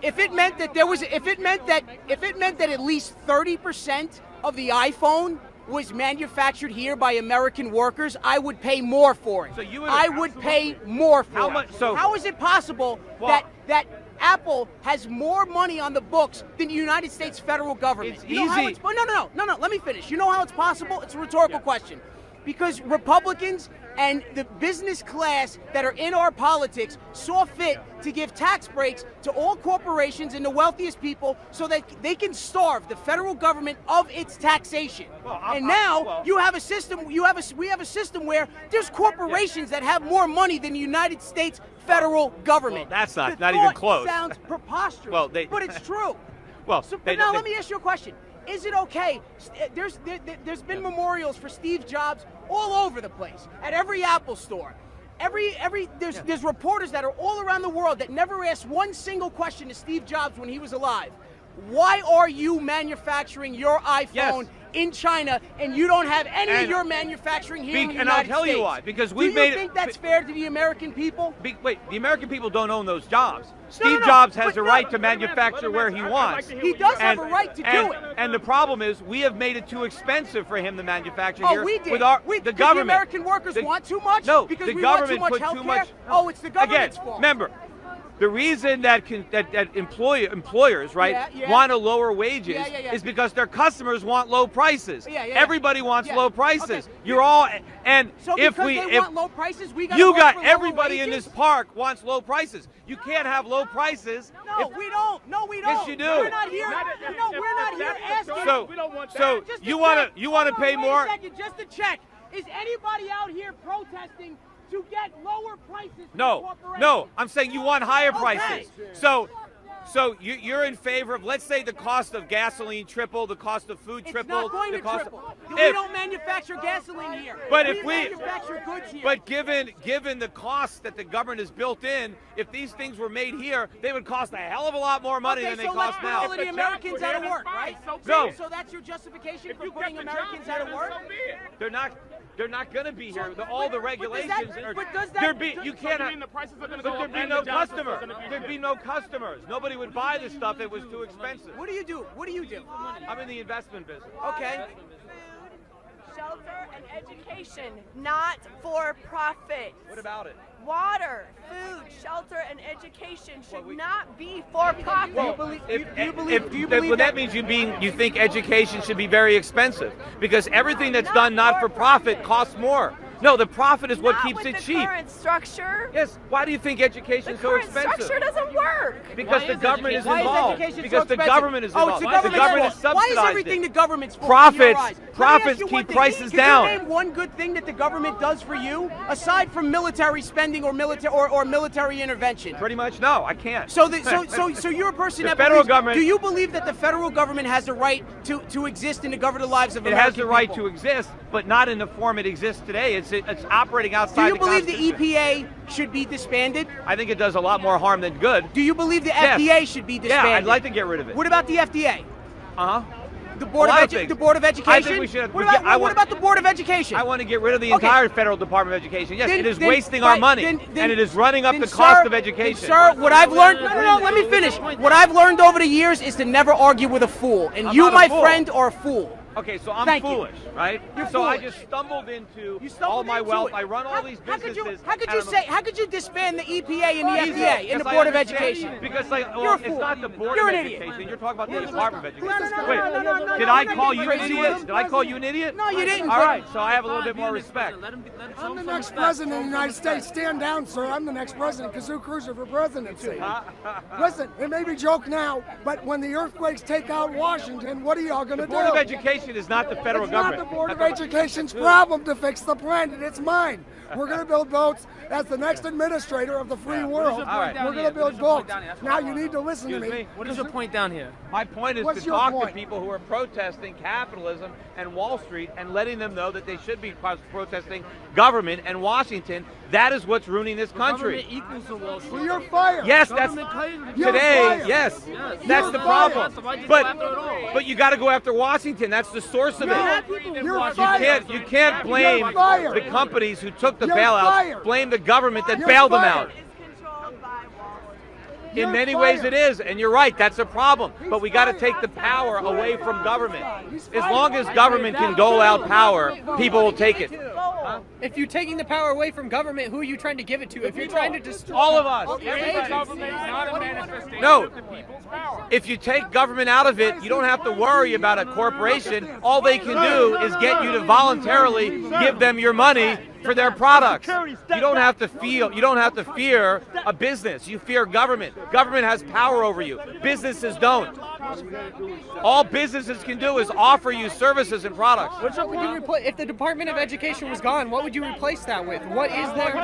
at least 30% of the iPhone was manufactured here by American workers, I would pay more for it. So you I would pay more for How it. much? So how is it possible that Apple has more money on the books than the United States federal government? It's you know easy. No. Let me finish. You know how it's possible? It's a rhetorical question. Because Republicans and the business class that are in our politics saw fit to give tax breaks to all corporations and the wealthiest people so that they can starve the federal government of its taxation. You have a system. We have a system where there's corporations that have more money than the United States federal government. Well, that's not The even thought close. Sounds preposterous. But it's true. Well, let me ask you a question. Is it okay? There's been memorials for Steve Jobs all over the place, at every Apple store. There's reporters that are all around the world that never asked one single question to Steve Jobs when he was alive. Why are you manufacturing your iPhone in China and you don't have any of your manufacturing here in the United States? And I'll tell you why. Because Do you think that's fair to the American people? Wait, the American people don't own those jobs. Steve Jobs has a right to manufacture where he wants. He does have a right to do it. And the problem is, we have made it too expensive for him to manufacture here. We did. With the government. The American workers want too much? No, because the we government want too much put too healthcare? much. Oh, it's the government's Again, fault. remember, the reason that employers, right, want to lower wages is because their customers want low prices. Everybody wants low prices. Okay. You're all and So if because we they if want low prices, we you got for lower everybody in wages? this park wants low prices. You can't have low prices. No, we don't. No, we don't. Yes, you do. We're not here. We're not here asking. So you want to pay more? Wait a second, just to check. Is anybody out here protesting to get lower prices? No. I'm saying you want higher prices. So you're in favor of, let's say, the cost of gasoline triple, the cost of food triple. It's not going the to cost triple. of, We don't manufacture gasoline here. But we manufacture goods here. But given the cost that the government has built in, if these things were made here, they would cost a hell of a lot more money than they cost now. So let's put all of the Americans out of work, right? No. So that's your justification for putting Americans out of work? They're not going to be here. All the regulations you cannot. Mean the prices are going to But go there'd up be and no the jobs are customers. gonna be There'd be no customers. Nobody would buy this stuff if it was too expensive. What do you do? I'm in the investment business. Okay. Shelter and education, not for profit. What about it? Water, food, shelter, and education should not be for profit. Do you believe that means you think education should be very expensive because everything that's done not for profit costs more. No, the profit is what keeps it cheap. The current structure. Yes. Why do you think education is so expensive? The current structure doesn't work. Because the government is Why involved. is education Because so the expensive? government is involved. It's the government's fault. Why is everything the government's fault? Profits keep prices down. Can you name one good thing that the government does for you aside from military spending or military intervention? Pretty much no, I can't. So you're a person that federal believes, government. Do you believe that the federal government has a right to exist and to govern the lives of American people? It has the right to exist, but not in the form it exists today. It's operating outside the Constitution. Do you believe the EPA should be disbanded? I think it does a lot more harm than good. Do you believe the FDA should be disbanded? Yeah, I'd like to get rid of it. What about the FDA? The Board of Education? I think we should. What about the Board of Education? I want to get rid of the entire Federal Department of Education. Yes, it is wasting our money, and it is running up the cost of education. Sir, what I've learned... No, let me finish. What I've learned over the years is to never argue with a fool. And you, my friend, are a fool. Okay, so I'm foolish, right? You're so foolish. I just stumbled into all my wealth. I run all these businesses. How could you disband the EPA and the FDA and the Board of Education? Because it's not the Board You're of an Education. idiot. You're talking about the Department of Education. No, Did I call you an idiot? Did I call you an idiot? No, you didn't. All right, so I have a little bit more respect. I'm the next president of the United States. Stand down, sir. I'm the next president. Kazoo Cruiser for presidency. Listen, it may be a joke now, but when the earthquakes take out Washington, what are y'all going to do? The Board of Education Education is not the federal government. It's not the Board of Education's problem to fix the planet. It's mine. We're going to build boats as the next administrator of the free world. We're going to build boats. Now you need to listen to me. What is your point down here? My point is to talk to people who are protesting capitalism and Wall Street and letting them know that they should be protesting government and Washington. That is what's ruining this country. Government equals the Wall Street. Well, you're fired. Yes, that's today. Yes, that's the problem. But you got to go after Washington. That's the source of it. You can't blame the companies who took the bailouts. Blame the government that bailed them out. In many ways it is, and you're right, that's a problem. But we got to take the power away from government. As long as government can dole out power, people will take it. Huh? If you're taking the power away from government, who are you trying to give it to? If you're trying to destroy all of us. No. If you take government out of it, you don't have to worry about a corporation. All they can do is get you to voluntarily give them your money for their products. You don't have to fear a business. You fear government. Government has power over you. Businesses don't. All businesses can do is offer you services and products. If the Department of Education was gone, what would you replace that with? What is there?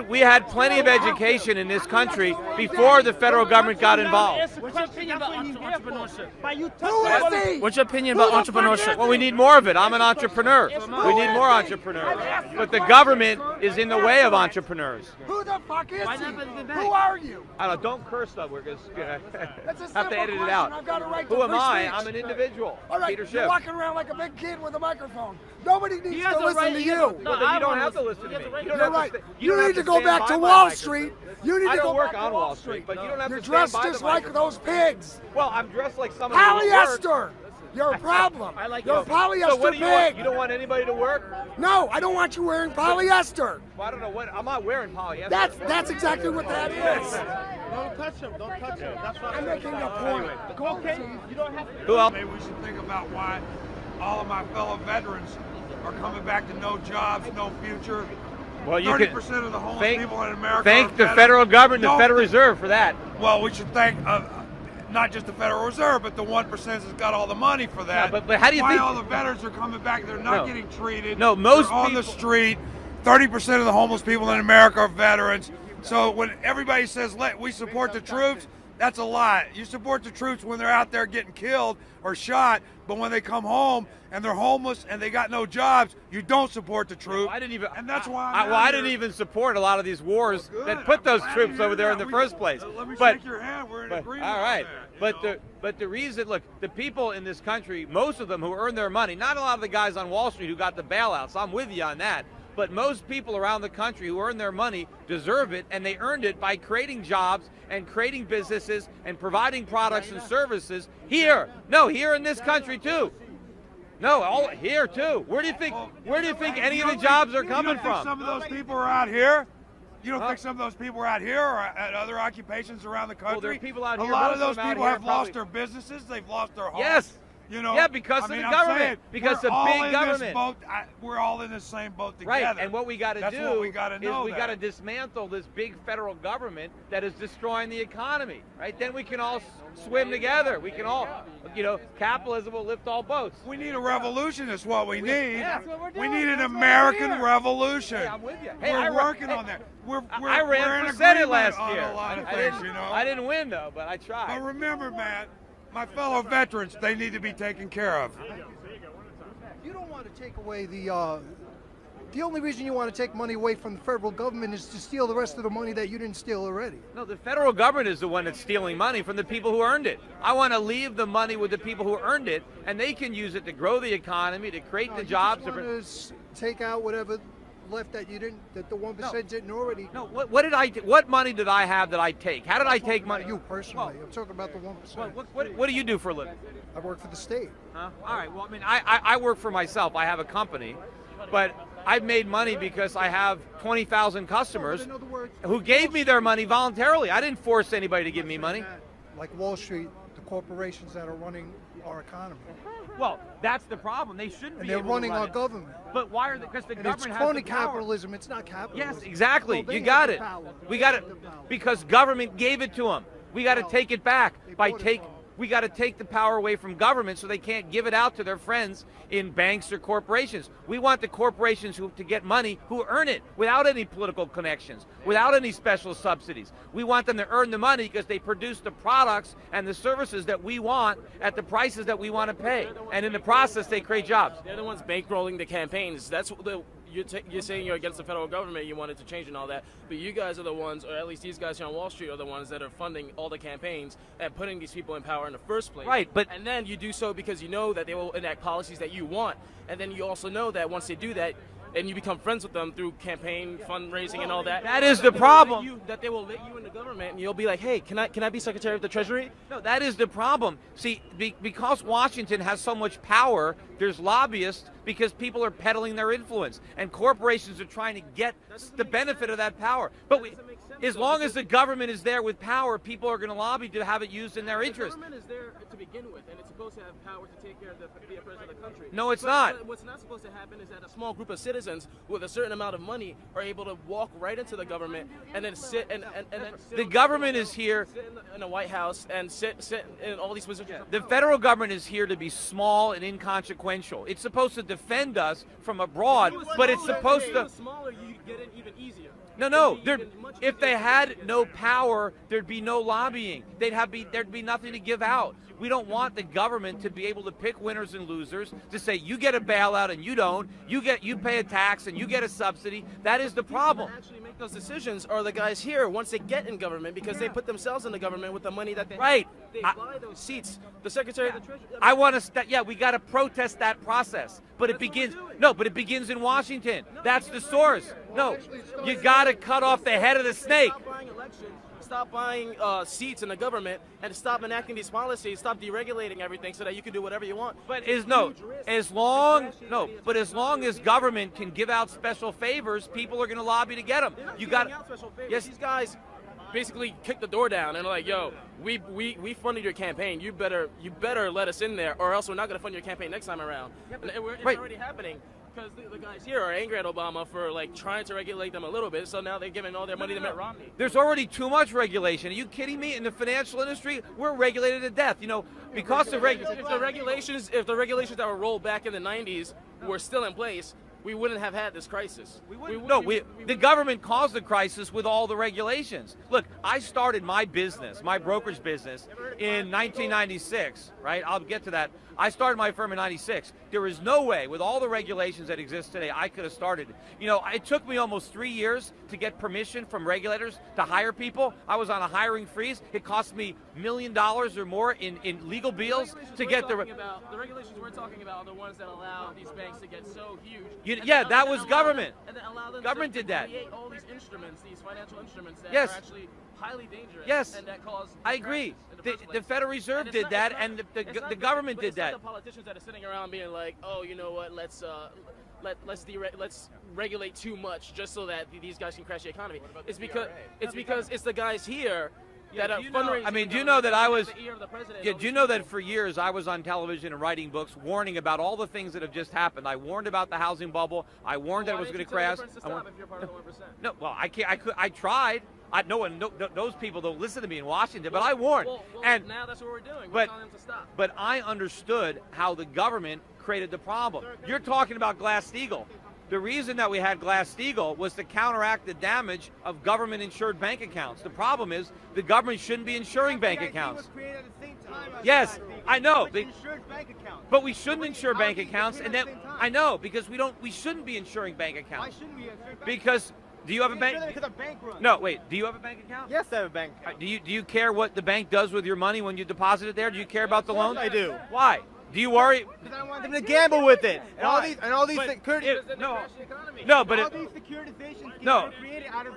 We had plenty of education in this country before the federal government got involved. What's your opinion about entrepreneurship? What's your opinion about entrepreneurship? Well, we need more of it. I'm an entrepreneur. We need more entrepreneurs. But the government is in the way of entrepreneurs. Who the fuck is he? Who are you? I don't know. Don't curse though. We're going to have to edit it out. Who am I? I'm an individual. All right, Peter you're Schiff. walking around like a big kid with a microphone. Nobody needs to listen to you. Well, then you don't have to listen to me. You're right. You need to go back to Wall Street. You need to go work on Wall Street, but you don't have You're to dressed stand by just the like those pigs. Well, I'm dressed like someone who works. Polyester. You're a problem. You're a polyester So what do you pig. want? You don't want anybody to work? No, I don't want you wearing polyester. Well, I don't know what. I'm not wearing polyester. That's exactly what that is. Don't touch him. Don't touch him. That's what I'm making a point. Okay. You don't have to. Who else? Maybe we should think about why all of my fellow veterans are coming back to no jobs, no future. Well, you 30% of the homeless people in America. Thank the federal government, the Federal Reserve for that. Well, we should thank not just the Federal Reserve, but the 1% that's got all the money for that. Yeah, but how do you think all the veterans are coming back? They're not getting treated. No, most They're on the street. 30% of the homeless people in America are veterans. So when everybody says we support the troops, that's a lie. You support the troops when they're out there getting killed or shot, but when they come home and they're homeless and they got no jobs, you don't support the troops. And that's why I didn't even support a lot of these wars that put those troops over there in the first place. Let me But shake your hand. We're in agreement. all right. on that, But the reason, look, the people in this country, most of them who earn their money, not a lot of the guys on Wall Street who got the bailouts, I'm with you on that, but most people around the country who earn their money deserve it, and they earned it by creating jobs and creating businesses and providing products and services here. No, here in this country too. No, all here too. Where do you think any of the jobs are coming from? Some of those people are out here. You don't think some of those people are out here or at other occupations around the country? Well, there are people out here. A lot of most those them people out have here lost their businesses. They've lost their homes. Yes. You know, yeah, because of the government. Because of big government. We're all in the same boat together. Right, and what we got to do what we gotta know is we got to dismantle this big federal government that is destroying the economy. Right? Then we can all swim together. We can all, capitalism will lift all boats. We need a revolution. Is what we need. Yeah, that's what we're doing. We need an American revolution. Hey, I'm with you. Hey, we're working on that. I ran for Senate last year. On a lot of things, I didn't win though, but I tried. But remember, Matt, my fellow veterans, they need to be taken care of. You don't want to take away the only reason you want to take money away from the federal government is to steal the rest of the money that you didn't steal already. No, the federal government is the one that's stealing money from the people who earned it. I want to leave the money with the people who earned it, and they can use it to grow the economy, to create the jobs. You just want to take out whatever left that the 1% didn't already. No, what money did I have that I take? How did I take money? You personally. I'm talking about the 1%. What do you do for a living? I work for the state. Huh? All right. Well, I mean, I work for myself. I have a company, but I've made money because I have 20,000 customers who gave me their money voluntarily. I didn't force anybody to give me money. Like Wall Street, the corporations that are running our economy. Well, that's the problem. They shouldn't be. They're running our government. But why are they? Because the government it's has crony the power. capitalism. It's not capitalism. Yes, exactly. Well, you got it. We got it because government gave it to them. We got to take it back by We got to take the power away from government so they can't give it out to their friends in banks or corporations. We want the corporations to get money who earn it without any political connections, without any special subsidies. We want them to earn the money because they produce the products and the services that we want at the prices that we want to pay. And in the process, they create jobs. They're the ones bankrolling the campaigns. That's the you're saying you're against the federal government, you want it to change and all that, but you guys are the ones, or at least these guys here on Wall Street are the ones that are funding all the campaigns and putting these people in power in the first place. Right, but and then you do so because you know that they will enact policies that you want, and then you also know that once they do that, and you become friends with them through campaign fundraising and all that. That is the problem. That they will let you in the government, and you'll be like, hey, can I be Secretary of the Treasury? No, that is the problem. See, because Washington has so much power, there's lobbyists because people are peddling their influence, and corporations are trying to get the benefit of that power. But as long as the government is there with power, people are going to lobby to have it used in their interest. The government is there to begin with, and it's supposed to have power to take care of the affairs of the country. No, it's not. But what's not supposed to happen is that a small group of citizens with a certain amount of money are able to walk right into the government and then sit and then sit the government is here in the White House and sit in all these positions. The federal government is here to be small and inconsequential. It's supposed to defend us from abroad, but it's supposed to. If it was smaller, you get it even easier. No. If they had no power, there'd be no lobbying. There'd be nothing to give out. We don't want the government to be able to pick winners and losers, to say you get a bailout and you don't, you pay a tax and you get a subsidy. That is the problem. Actually make those decisions are the guys here once they get in government, because they put themselves in the government with the money that they right. They buy those seats. The Secretary of the Treasury. I want to. We got to protest that process, but it begins. No, but it begins in Washington. That's the source. No, you got to cut off the head of the snake. Stop buying seats in the government and stop enacting these policies. Stop deregulating everything so that you can do whatever you want. But as long as government can give out special favors, people are going to lobby to get them. You got yes. These guys basically kick the door down and are like, yo, we funded your campaign. You better let us in there, or else we're not going to fund your campaign next time around. And it's already happening. Because the guys here are angry at Obama for trying to regulate them a little bit, so now they're giving all their money to Mitt Romney. There's already too much regulation. Are you kidding me? In the financial industry, we're regulated to death. Because of if the regulations that were rolled back in the 90s were still in place, we wouldn't have had this crisis. The government caused the crisis with all the regulations. Look, I started my business, my brokerage business, in 1996, right? I'll get to that. I started my firm in 96. There is no way, with all the regulations that exist today, I could have started. It took me almost 3 years to get permission from regulators to hire people. I was on a hiring freeze. It cost me $1 million or more in legal bills to get the regulations we're talking about are the ones that allow these banks to get so huge. That was government. And then allow them government to did that. create all these instruments, these financial instruments that yes. are actually highly dangerous. Yes, and that cause I agree. The Federal Reserve did that, and the government did that. It's not the politicians that are sitting around being like, oh, you know what? Let's regulate too much just so that these guys can crash the economy. It's because it's the guys here that are fundraising. I mean, do you know that I was? Yeah, do you know that for years I was on television and writing books warning about all the things that have just happened? I warned about the housing bubble. I warned that it was going to crash. No, well, I tried. Those people don't listen to me in Washington, but I warned. And now that's what we're doing. We're telling them to stop. But I understood how the government created the problem. You're talking about Glass-Steagall. The reason that we had Glass-Steagall was to counteract the damage of government-insured bank accounts. The problem is the government shouldn't be insuring bank accounts. Yes, I know. But we shouldn't insure bank accounts, and then I know because we shouldn't be insuring bank accounts. Why shouldn't we insure bank accounts? Because do you have a bank? Because our bank runs. No, wait. Do you have a bank account? Yes, I have a bank account. Do you care what the bank does with your money when you deposit it there? Do you care about the loans? I do. Why? Do you worry? Because I don't want them to gamble with it. And all these securitizations. No, but all these securitizations no. created out of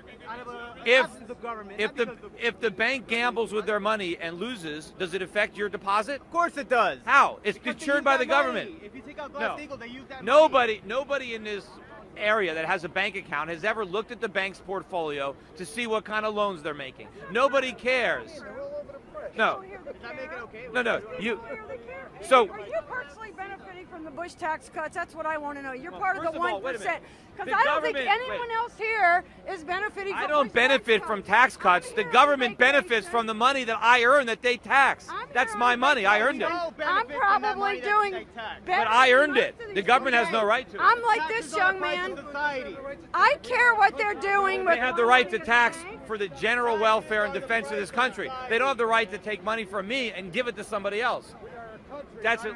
absence of government. If the bank gambles with their money and loses, does it affect your deposit? Of course it does. How? It's insured by the government. If you take out Glass-Steagall, they use that money. Nobody in this area that has a bank account has ever looked at the bank's portfolio to see what kind of loans they're making. Nobody cares. No. No. You. Are So. you personally benefiting from the Bush tax cuts? That's what I want to know. You're part of the first of all, wait a 1%. minute. Because The I don't think government- anyone else here is benefiting from I don't Bush benefit tax from cuts. tax cuts. The government benefits from the money that I earn that they tax. That's my money. I earned it. I'm probably doing But I earned it. The government has no right to it. I'm like this young man. I care what they're doing with They have the right to tax for the general welfare and defense of this country. They don't have the right to take money from me and give it to somebody else. That's it.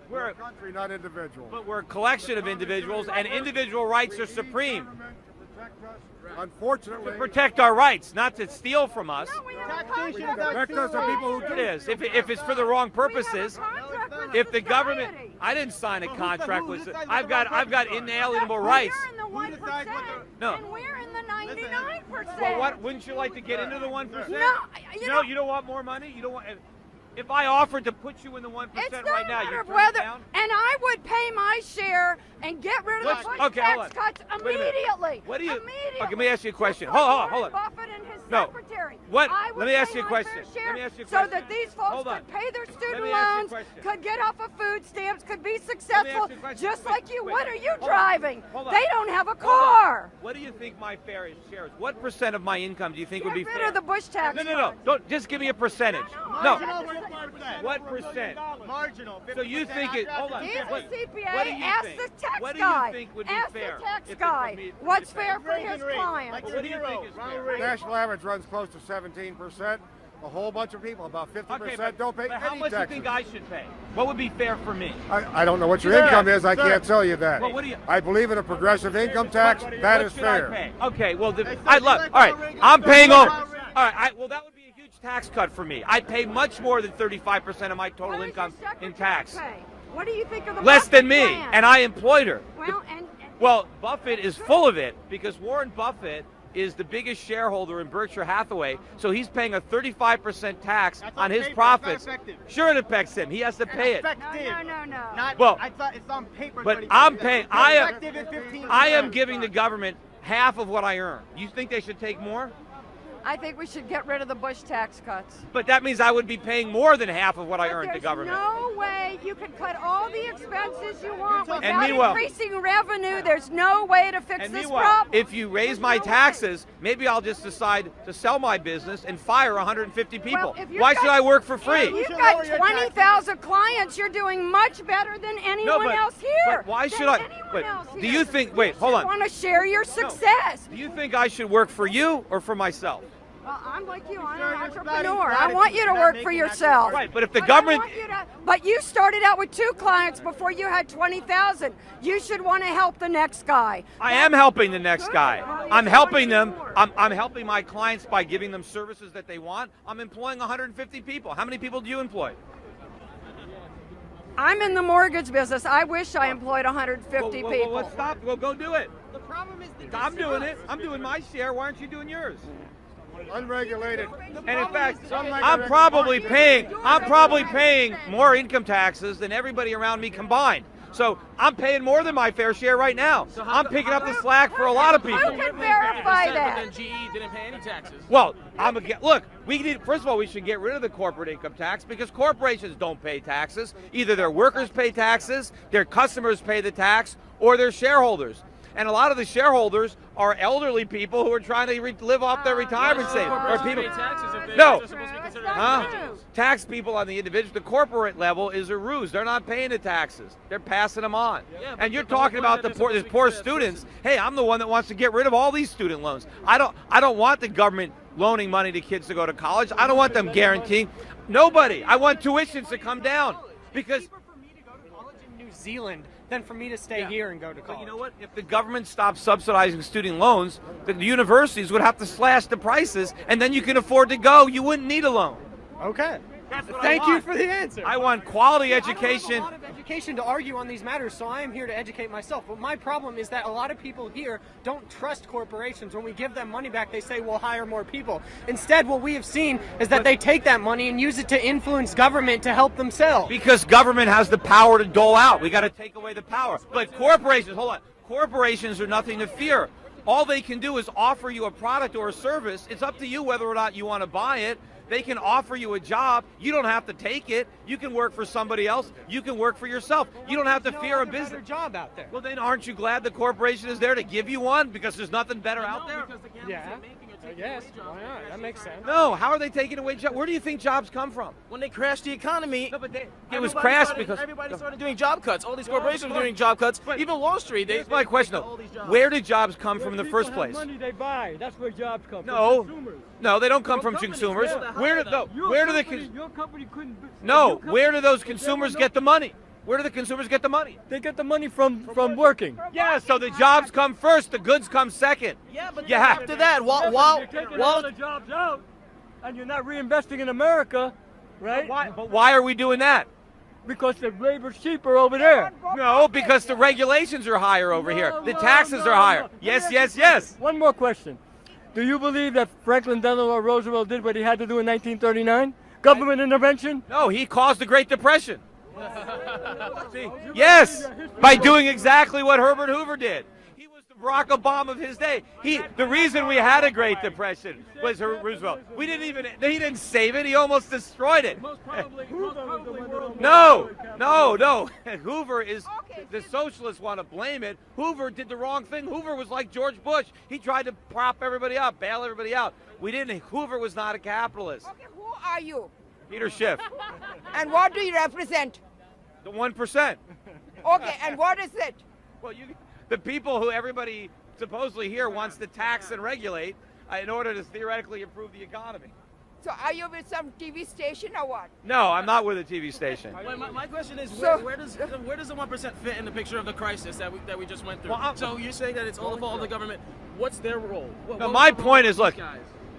We're a country, not individuals. But we're a collection of individuals, and individual rights are supreme. Unfortunately, To protect our rights, not to steal from us. protect us from people who It is. If it's for the wrong purposes, if the government, I didn't sign a contract with. I've got inalienable rights. No. And we're in the 99%. Well, what? Wouldn't you like to get into the 1%? No, you don't want more money. You don't want. If I offered to put you in the 1% right now, you'd turn it down? And I would pay my share and get rid of the Bush tax cuts Wait a minute. immediately. What do you? Immediately. Okay, let me ask you a question. Hold on. Buffett and his No. secretary. What? I would Let me ask pay you a my question. fair share Let me ask you a so question. that these folks Hold on. could pay their student me ask you a loans, question. could get off of food stamps, could be successful, you a question. just Wait, like you. wait. What are you Hold on. driving? Hold on. They don't have a Hold car. on. What do you think my fair share is? What percent of my income do you think would be Get rid fair? of the Bush tax No. cuts. Don't just give me a percentage. No. What percent? Marginal. So you think it? Hold on. He's the What do CPA. you Ask think? the tax What do guy. you think would be Ask fair? the tax if it guy. would be What's fair? fair for his clients? What do you think is fair? national average runs close to 17%. A whole bunch of people, about 50%, Okay, but, don't pay but how any much do you taxes. think I should pay? What would be fair for me? I don't know what your Sir, income is. I sir. can't tell you that. Well, what do you? I believe in a progressive income tax. That What is should I fair. pay? Okay, well, I look. All right, I'm paying over. All right, well, that would be a huge tax cut for me. I pay much more than 35% of my total income in tax. What do you think of the Less Buffett than me, plan? and I employed her. Well, Buffett is full of it because Warren Buffett is the biggest shareholder in Berkshire Hathaway, so he's paying a 35% tax on his profits. Sure, it affects him. He has to pay it. No. Not, Well, I thought it's on paper. But I'm paying. I Effective at 15%. am giving the government half of what I earn. You think they should take more? I think we should get rid of the Bush tax cuts. But that means I would be paying more than half of what I earned to There's government. no way you can cut all the expenses you want And without meanwhile- increasing revenue. There's no way to fix And this meanwhile, problem. if you raise my taxes, maybe I'll just decide to sell my business and fire 150 people. If you've Why got- should I work for If free? you've got 20,000 clients, you're doing much better than anyone else here. But why Than should I? anyone Wait, else do here. you think? Wait, hold on. Want to share your success? Do you think I should work for you or for myself? Well, I'm like you. I'm an entrepreneur. I want you to work for yourself. Right, but if the government. But you started out with 2 clients before you had 20,000. You should want to help the next guy. I am helping the next guy. I'm helping them. I'm helping my clients by giving them services that they want. I'm employing 150 people. How many people do you employ? I'm in the mortgage business. I wish I employed 150 Well, people. let's stop. Well, go do it. The problem is I'm doing it. I'm doing my share. Why aren't you doing yours? Unregulated. And in fact, I'm probably paying more income taxes than everybody around me combined. So I'm paying more than my fair share right now. I'm picking up the slack for a lot of people. Who can verify But that? then GE didn't pay any taxes. Well, look. First of all, we should get rid of the corporate income tax because corporations don't pay taxes. Either their workers pay taxes, their customers pay the tax, or their shareholders. And a lot of the shareholders are elderly people who are trying to live off their retirement savings. Or people. Pay taxes if they No. are supposed to be considered Huh? individuals. Tax people on the individual, the corporate level is a ruse. They're not paying the taxes. They're passing them on. Yeah, but And you're the whole talking point about that the they're poor, supposed these to be poor considered students. Hey, I'm the one that wants to get rid of all these student loans. I don't want the government loaning money to kids to go to college. I don't want them guaranteeing. Nobody. I want tuitions to come down because. New Zealand than for me to stay here and go to college. But you know what? If the government stopped subsidizing student loans, the universities would have to slash the prices, and then you can afford to go. You wouldn't need a loan. Okay. Thank Thank you for the answer. I want quality I don't education. have a lot of education to argue on these matters, so I am here to educate myself. But my problem is that a lot of people here don't trust corporations. When we give them money back, they say we'll hire more people. Instead, what we have seen is that they take that money and use it to influence government to help themselves. Because government has the power to dole out. We got to take away the power. But corporations, hold on. Corporations are nothing to fear. All they can do is offer you a product or a service. It's up to you whether or not you want to buy it. They can offer you a job. You don't have to take it. You can work for somebody else. You can work for yourself. You don't have to fear a business. Job out there. Well, then aren't you glad the corporation is there to give you one because there's nothing better out there? Yeah. Yes. Why not? That makes sense. No. How are they taking away jobs? Where do you think jobs come from? When they crashed the economy, It was crashed because everybody started doing job cuts. All these corporations were doing job cuts. Even Wall Street. Here's my question though: where did jobs come from in the first place? Money they buy. That's where jobs come No, from. Consumers. no, they don't come from consumers. Where do Your company couldn't. No, where do those consumers get the money? Where do the consumers get the money? They get the money from working. Yeah, so the jobs come first, the goods come second. Yeah, but you have after that, you're taking all the jobs out, and you're not reinvesting in America, right? But why are we doing that? Because the labor's cheaper over there. No, because the regulations are higher over here. The taxes are higher. Yes, yes, yes. One more question. Do you believe that Franklin Delano Roosevelt did what he had to do in 1939? Government intervention? No, he caused the Great Depression. Yes, by doing exactly what Herbert Hoover did. He was the Barack Obama of his day. The reason we had a Great Depression was Roosevelt. He didn't save it. He almost destroyed it. No. Hoover is, the socialists want to blame it. Hoover did the wrong thing. Hoover was like George Bush. He tried to prop everybody up, bail everybody out. Hoover was not a capitalist. Okay, who are you? Peter Schiff. And what do you represent? The 1%. Okay, and what is it? Well, the people who everybody supposedly here wants to tax and regulate in order to theoretically improve the economy. So are you with some TV station or what? No, I'm not with a TV station. My question is, where does the 1% fit in the picture of the crisis that we just went through? Well, so you're saying that it's all the fault of the government. What's their role? My point is, look,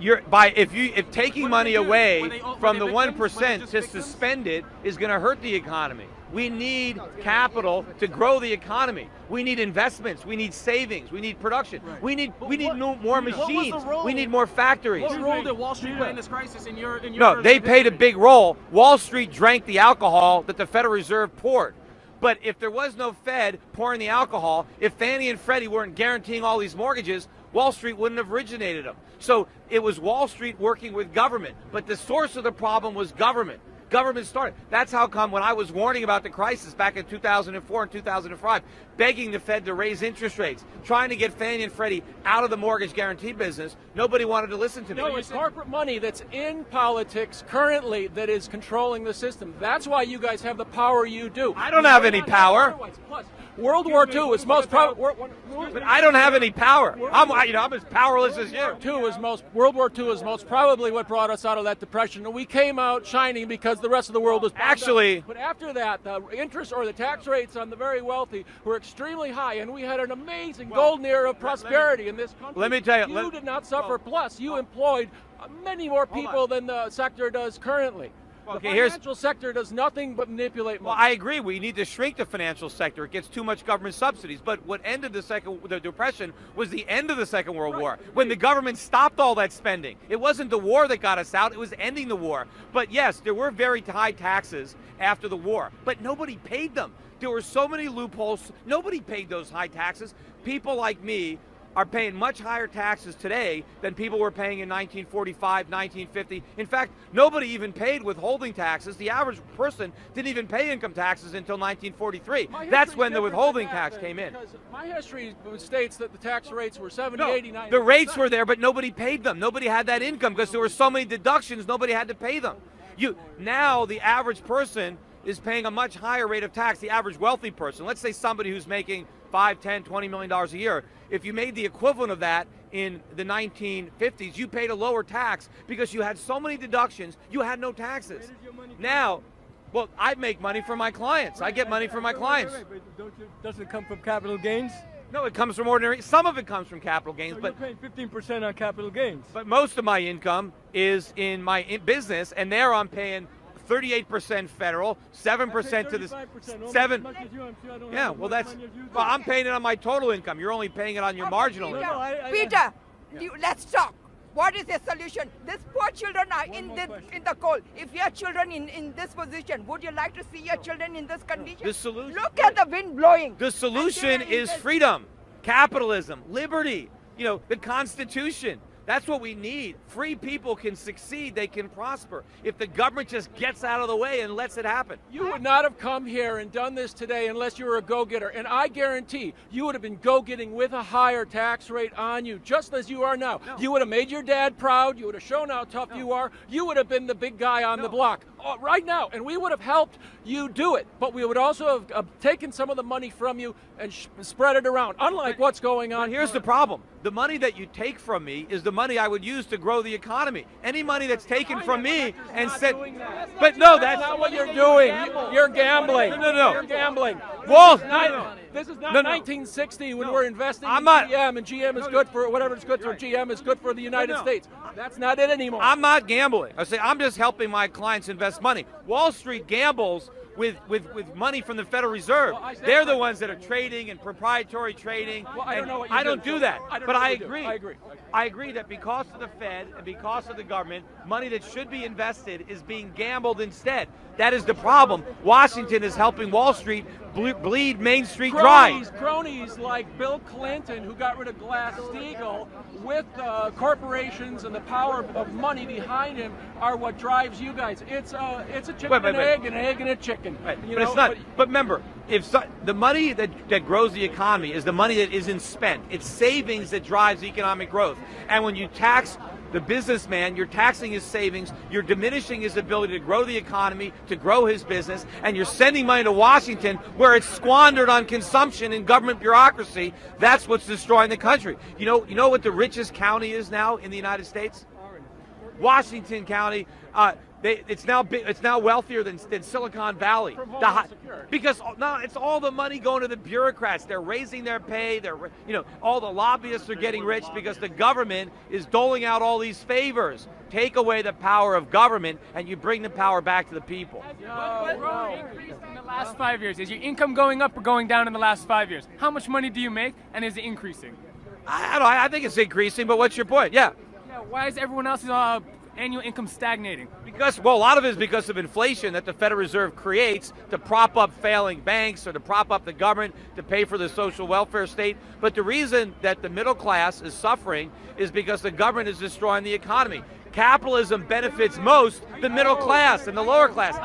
if taking money away from the 1% to suspend it is going to hurt the economy. We need capital to grow the economy. We need investments. We need savings. We need production. We need more machines. We need more factories. What role did Wall Street play in this crisis in your No, they played a big role. Wall Street drank the alcohol that the Federal Reserve poured. But if there was no Fed pouring the alcohol, if Fannie and Freddie weren't guaranteeing all these mortgages, Wall Street wouldn't have originated them. So it was Wall Street working with government. But the source of the problem was government. Government started. That's how come when I was warning about the crisis back in 2004 and 2005, begging the Fed to raise interest rates, trying to get Fannie and Freddie out of the mortgage guarantee business, nobody wanted to listen to me. No, it's corporate money that's in politics currently that is controlling the system. That's why you guys have the power you do. I don't have any power. Plus, World War II is most probably. But I don't have any power. I'm as powerless as you. World War II is most probably what brought us out of that depression. And we came out shining because the rest of the world was actually. But after that, the interest or the tax rates on the very wealthy were extremely high, and we had an amazing golden era of prosperity in this country. Let me tell you, you did not suffer. Plus, you employed many more people than the sector does currently. Okay, the financial sector does nothing but manipulate money. Well, I agree. We need to shrink the financial sector. It gets too much government subsidies. But what ended the Depression was the end of the Second World War, when the government stopped all that spending. It wasn't the war that got us out. It was ending the war. But yes, there were very high taxes after the war, but nobody paid them. There were so many loopholes. Nobody paid those high taxes. People like me are paying much higher taxes today than people were paying in 1945, 1950. In fact, nobody even paid withholding taxes. The average person didn't even pay income taxes until 1943. That's when the withholding tax came in. My history states that the tax rates were 70, No, 80, 90%. the rates were there, but nobody paid them. Nobody had that income because there were so many deductions, nobody had to pay them. Now the average person is paying a much higher rate of tax, the average wealthy person. Let's say somebody who's making $5, $10, $20 million a year. If you made the equivalent of that in the 1950s, you paid a lower tax because you had so many deductions, you had no taxes. Now, well, I make money for my clients. I get money from my clients. Doesn't it come from capital gains? No, it comes from ordinary. Some of it comes from capital gains, but you're paying 15% on capital gains. But most of my income is in my business, and there I'm paying 38% federal, 7% to the 7. Yeah, well I'm paying it on my total income. You're only paying it on your marginal income. Peter, let's talk. What is the solution? These poor children are in the cold. If your children in this position, would you like to see your children in this condition? The solution. Look at the wind blowing. The solution is freedom, capitalism, liberty. The Constitution. That's what we need. Free people can succeed. They can prosper. If the government just gets out of the way and lets it happen. You would not have come here and done this today unless you were a go-getter. And I guarantee you would have been go-getting with a higher tax rate on you, just as you are now. No. You would have made your dad proud. You would have shown how tough you are. You would have been the big guy on the block right now. And we would have helped you do it. But we would also have taken some of the money from you and spread it around, unlike what's going on. But here's the problem. The money that you take from me is the money I would use to grow the economy. Any money that's taken from me and said, but no, that's not what you're doing. You're gambling. No. You're gambling. Well, this is not 1960 when we're investing in GM, and GM is good for whatever it's good for. GM is good for the United States. That's not it anymore. I'm not gambling. I say I'm just helping my clients invest money. Wall Street gambles with money from the Federal Reserve. They're the ones that are trading and proprietary trading. Well, I don't know what I don't do that. But I agree. I agree that because of the Fed and because of the government, money that should be invested is being gambled instead. That is the problem. Washington is helping Wall Street bleed Main Street dry. Cronies like Bill Clinton, who got rid of Glass-Steagall, with corporations and the power of money behind him, are what drives you guys. It's a chicken and egg, an egg and a chicken. But it's not. But remember, the money that grows the economy is the money that isn't spent. It's savings that drives economic growth. And when you tax the businessman, you're taxing his savings, you're diminishing his ability to grow the economy, to grow his business, and you're sending money to Washington where it's squandered on consumption and government bureaucracy. That's what's destroying the country. You know what the richest county is now in the United States? Washington County. It's now wealthier than Silicon Valley. Because it's all the money going to the bureaucrats. They're raising their pay. All the lobbyists are getting rich because the government is doling out all these favors. Take away the power of government and you bring the power back to the people. What increased in the last 5 years? Is your income going up or going down in the last 5 years? How much money do you make, and is it increasing? I think it's increasing, but what's your point? Yeah, why is everyone else's annual income stagnating? Because, a lot of it is because of inflation that the Federal Reserve creates to prop up failing banks or to prop up the government to pay for the social welfare state. But the reason that the middle class is suffering is because the government is destroying the economy. Capitalism benefits most the middle class and the lower class,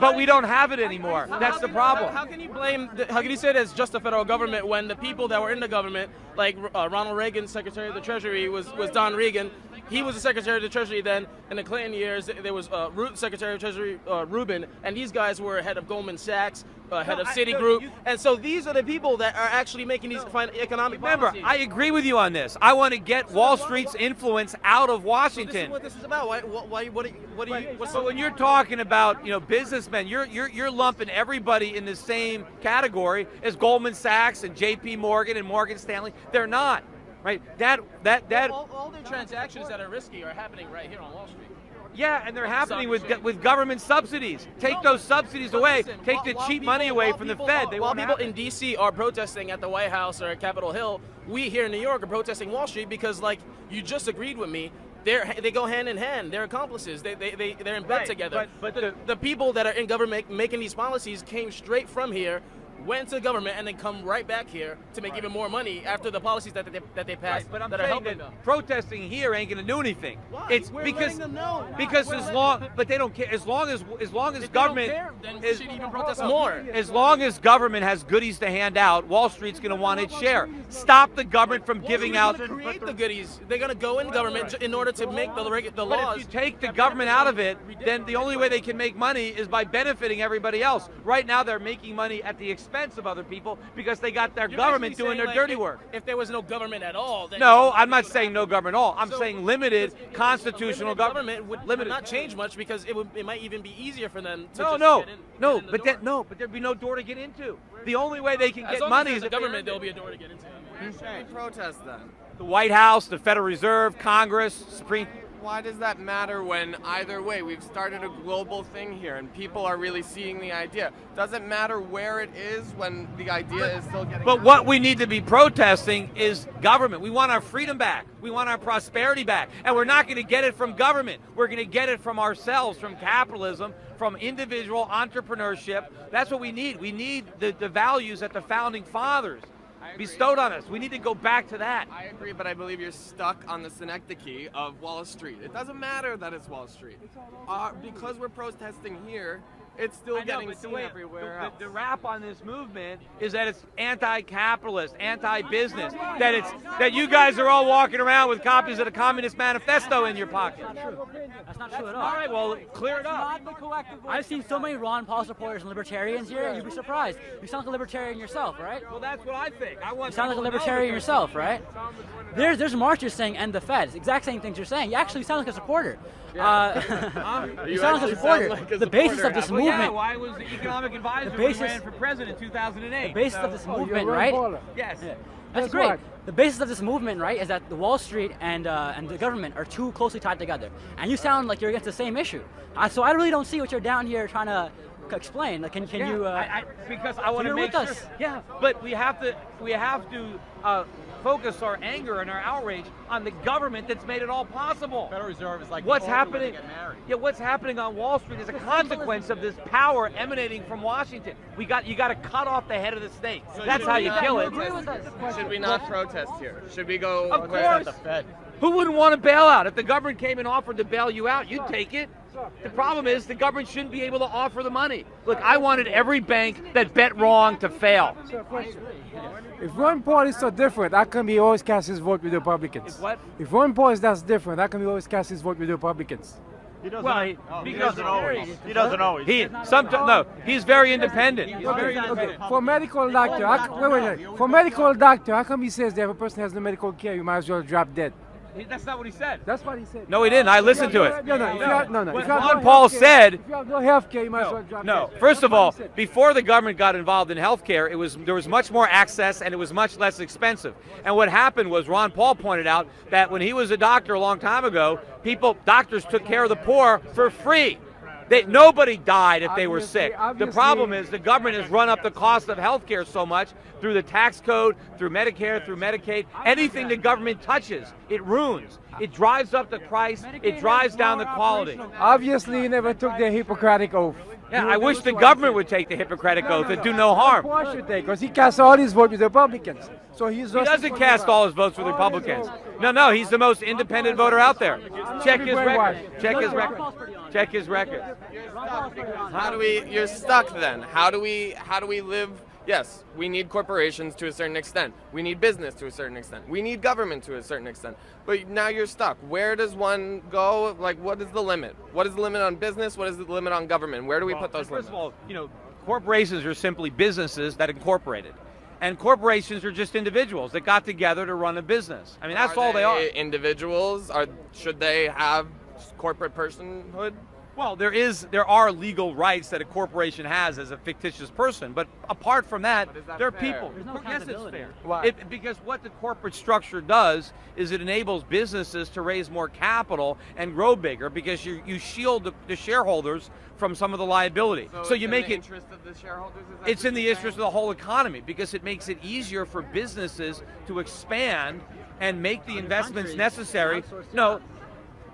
but we don't have it anymore. That's the problem. How can you how can you say that it's just the federal government when the people that were in the government, like Ronald Reagan, Secretary of the Treasury, was Don Regan. He was the Secretary of the Treasury then. In the Clinton years, there was Secretary of Treasury Rubin, and these guys were head of Goldman Sachs, head of Citigroup. And so these are the people that are actually making these economic policies. I agree with you on this. I want to get Wall Street's influence out of Washington. So this is what this is about. So when you're talking about businessmen, you're lumping everybody in the same category as Goldman Sachs and J.P. Morgan and Morgan Stanley. They're not. Right? All the transactions that are risky are happening right here on Wall Street. Yeah, and they're happening with government subsidies. Take those subsidies away. Take the cheap money away from the Fed. While people in D.C. are protesting at the White House or at Capitol Hill, we here in New York are protesting Wall Street because, like you just agreed with me, they go hand in hand. They're accomplices. They're in bed together. But the people that are in government making these policies came straight from here, went to the government, and then come right back here to make even more money after the policies that they passed. But I'm that saying are helping that them. protesting here ain't going to do anything. Why? It's We're because letting them know. because but they don't care. As long as If government they don't care, then we should even protest more. As long as government has goodies to hand out, Wall Street's going to want its share. Stop the government from giving out. Create the goodies. They're going to go in government in order to make the laws. But if you take the government out of it, then the only way they can make money is by benefiting everybody else. Right now, they're making money at the expense of other people because they got their government doing their dirty work. If there was no government at all, then no, I'm not saying no government at all. I'm saying limited constitutional government would not change much because it might even be easier for them to but there'd be no door to get into. The only way they can as get long money as is the if they government. earn There'll it. be a door to get into. Who should we protest then? The White House, the Federal Reserve, Congress, Supreme. Why does that matter when either way we've started a global thing here and people are really seeing the idea? Doesn't matter where it is when the idea is still getting But out. what we need to be protesting is government. We want our freedom back. We want our prosperity back. And we're not going to get it from government. We're going to get it from ourselves, from capitalism, from individual entrepreneurship. That's what we need. We need the values that the founding fathers bestowed on us. We need to go back to that. I agree, but I believe you're stuck on the synecdoche of Wall Street. It doesn't matter that it's Wall Street. Because we're protesting here, it's still getting seen everywhere else. The rap on this movement is that it's anti-capitalist, anti-business, that you guys are all walking around with copies of the Communist Manifesto in your pocket. That's not true at all. All right, well, clear it up. I've seen so many Ron Paul supporters and libertarians here, you'd be surprised. You sound like a libertarian yourself, right? Well, that's what I think. You sound like a libertarian yourself, right? There's marchers saying end the Fed. It's the exact same things you're saying. You actually sound like a supporter. You sound like a supporter. The basis of this movement. Yeah, well, I was the economic advisor when he ran for president in 2008. The basis of this movement, right? Yes. Yeah. That's great. What? The basis of this movement, right, is that the Wall Street and the government are too closely tied together. And you sound like you're against the same issue. So I really don't see what you're down here trying to explain. Like, can you? Because I want to make sure. Yeah, but we have to focus our anger and our outrage on the government that's made it all possible. Federal Reserve is like what's happening. Yeah, what's happening on Wall Street is a consequence of this power emanating from Washington. You got to cut off the head of the snake. So that's how you kill it. Should we not protest here? Should we go? Of course. The Fed? Who wouldn't want a bailout? If the government came and offered to bail you out, you'd take it. The problem is the government shouldn't be able to offer the money. Look, I wanted every bank that bet wrong to fail. If Ron Paul is so different, how come he always casts his vote with the Republicans? If what? If Ron Paul is that different, how come he always casts his vote with the Republicans? He doesn't, well, he doesn't always. He doesn't always. He's very independent. He's very independent. For medical doctor, wait. For medical doctor, how come he says that if a person has no medical care, you might as well drop dead? That's not what he said. That's what he said. No, he didn't. I listened to it. No. What Ron Paul said. If you have no health care, you might as well drop dead. No. First of all, before the government got involved in health care, there was much more access and it was much less expensive. And what happened was Ron Paul pointed out that when he was a doctor a long time ago, doctors took care of the poor for free. Nobody died if they were sick. The problem is the government has run up the cost of health care so much through the tax code, through Medicare, through Medicaid. Anything the government touches, it ruins. It drives up the price. It drives down the quality. Obviously, he never took the Hippocratic oath. Yeah, I wish the government would take the Hippocratic oath and do no harm. Paul should take, because he casts all his votes with the Republicans. So he doesn't cast all his votes with Republicans. No, he's the most independent voter out there. Check his record. Check his record. You're stuck then. How do we live? Yes, we need corporations to a certain extent. We need business to a certain extent. We need government to a certain extent. But now you're stuck. Where does one go? Like, what is the limit? What is the limit on business? What is the limit on government? Where do we put those limits? First of all, corporations are simply businesses that incorporated. And corporations are just individuals that got together to run a business. I mean, that's all they are. Individuals? Should they have corporate personhood? Well, there are legal rights that a corporation has as a fictitious person, but apart from that, they're people. Yes, it's fair. Why? Because what the corporate structure does is it enables businesses to raise more capital and grow bigger because you shield the shareholders from some of the liability. So you make it. It's in the interest of the shareholders? It's in the interest of the whole economy because it makes it easier for businesses to expand and make the investments necessary. No.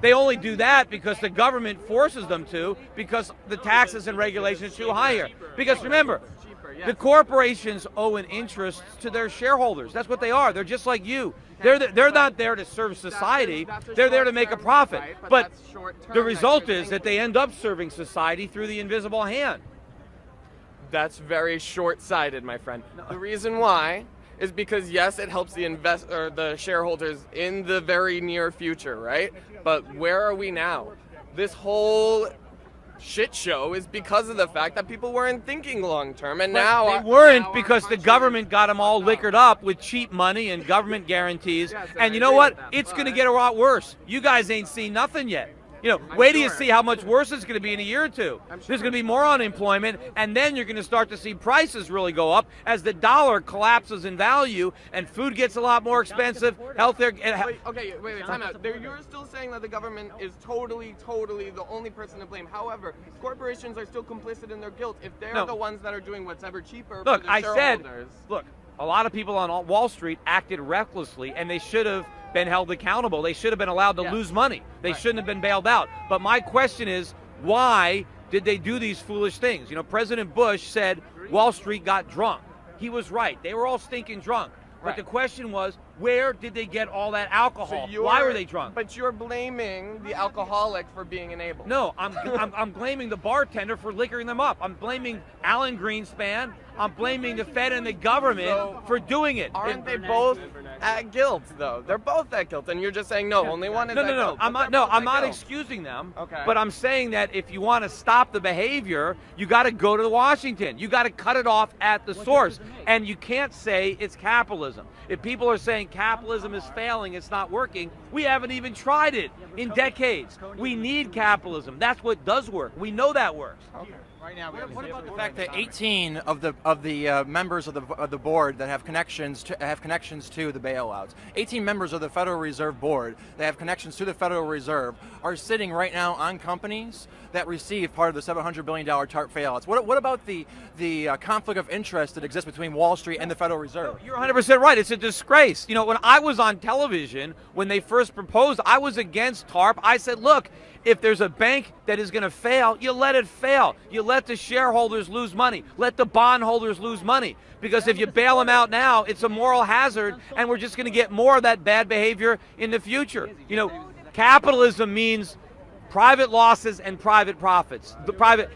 They only do that because the government forces them to, because the taxes and regulations are too high here. Because remember, the corporations owe an interest to their shareholders. That's what they are. They're just like you. They're not there to serve society. They're there to make a profit. But the result is that they end up serving society through the invisible hand. That's very short-sighted, my friend. The reason why is because, yes, it helps the shareholders in the very near future, right? But where are we now? This whole shit show is because of the fact that people weren't thinking long term, and now they weren't because the government got them all liquored up with cheap money and government guarantees. And you know what? It's going to get a lot worse. You guys ain't seen nothing yet. Wait till you see how much worse it's going to be in a year or two. There's going to be more unemployment, and then you're going to start to see prices really go up as the dollar collapses in value and food gets a lot more expensive. Healthcare. Wait, time out. You're still saying that the government is totally the only person to blame. However, corporations are still complicit in their guilt if they're the ones that are doing what's ever cheaper for the shareholders. Look, a lot of people on Wall Street acted recklessly, and they should have been held accountable. They should have been allowed to lose money. They shouldn't have been bailed out. But my question is, why did they do these foolish things? President Bush said Wall Street got drunk. He was right. They were all stinking drunk. But the question was, where did they get all that alcohol? So Why were they drunk? But you're blaming the alcoholic for being enabled. No, I'm blaming the bartender for liquoring them up. I'm blaming Alan Greenspan. I'm blaming the Fed and the government for doing it. Aren't they both at guilt, though? They're both at guilt, and you're just saying no. Only one is at guilt. I'm not excusing them. Okay. But I'm saying that if you want to stop the behavior, you got to go to Washington. You got to cut it off at the source, and you can't say it's capitalism. If people are saying capitalism is failing, it's not working, we haven't even tried it in decades. We need capitalism. That's what does work. We know that works. Okay. Right now, what about the fact that 18 of the members of the board that have connections to the bailouts, 18 members of the Federal Reserve Board that have connections to the Federal Reserve are sitting right now on companies that receive part of the $700 billion TARP bailouts. What about the conflict of interest that exists between Wall Street and the Federal Reserve? You're 100% right. It's a disgrace. You know, when I was on television, when they first proposed, I was against TARP. I said, look, if there's a bank that is going to fail, you let it fail. You let the shareholders lose money. Let the bondholders lose money. Because if you bail them out now, it's a moral hazard, and we're just going to get more of that bad behavior in the future. You know, capitalism means private losses and private profits.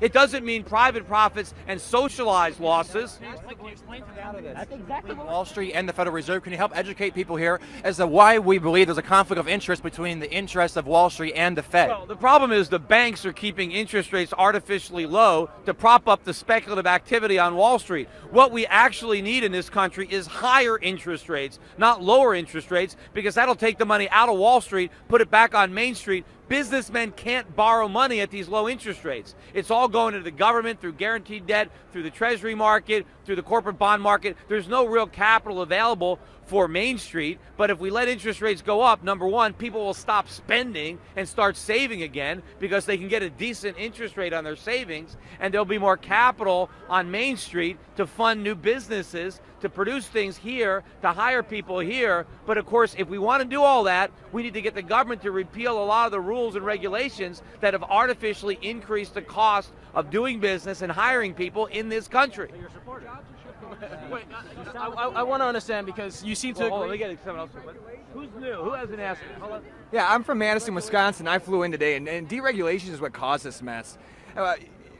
It doesn't mean private profits and socialized losses. That's exactly what Wall Street and the Federal Reserve. Can you help educate people here as to why we believe there's a conflict of interest between the interests of Wall Street and the Fed? Well, the problem is the banks are keeping interest rates artificially low to prop up the speculative activity on Wall Street. What we actually need in this country is higher interest rates, not lower interest rates, because that'll take the money out of Wall Street, put it back on Main Street. Businessmen can't borrow money at these low interest rates. It's all going to the government through guaranteed debt, through the treasury market, through the corporate bond market. There's no real capital available for Main Street. But if we let interest rates go up, number one, people will stop spending and start saving again because they can get a decent interest rate on their savings, and there'll be more capital on Main Street to fund new businesses, to produce things here, to hire people here. But of course, if we want to do all that, we need to get the government to repeal a lot of the rules and regulations that have artificially increased the cost of doing business and hiring people in this country. Wait, I want to understand, because you seem to agree. Let me get someone else. Who's new? Who hasn't asked? Yeah, I'm from Madison, Wisconsin. I flew in today, and deregulation is what caused this mess.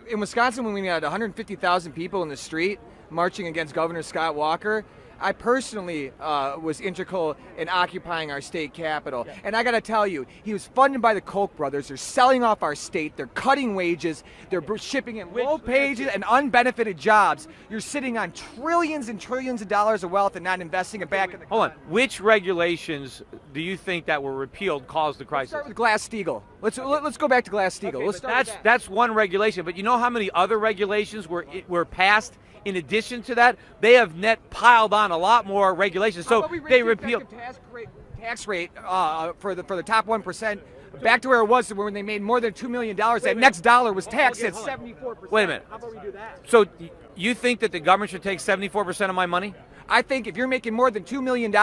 In Wisconsin, when we had 150,000 people in the street marching against Governor Scott Walker, I personally was integral in occupying our state capitol. Yeah. And I got to tell you, he was funded by the Koch brothers. They're selling off our state. They're cutting wages. They're shipping in low pages and unbenefited jobs. You're sitting on trillions and trillions of dollars of wealth and not investing it back in the country. Hold on. Which regulations do you think that were repealed caused the crisis? Let's start with Glass-Steagall. Let's go back to Glass-Steagall. Okay, that's one regulation. But you know how many other regulations were passed? In addition to that, they have net piled on a lot more regulations. So they repealed tax rate for the top 1% back to where it was when they made more than $2 million. That next dollar was taxed at 74%. Wait a minute. How about we do that? So you think that the government should take 74% of my money? I think if you're making more than $2 million,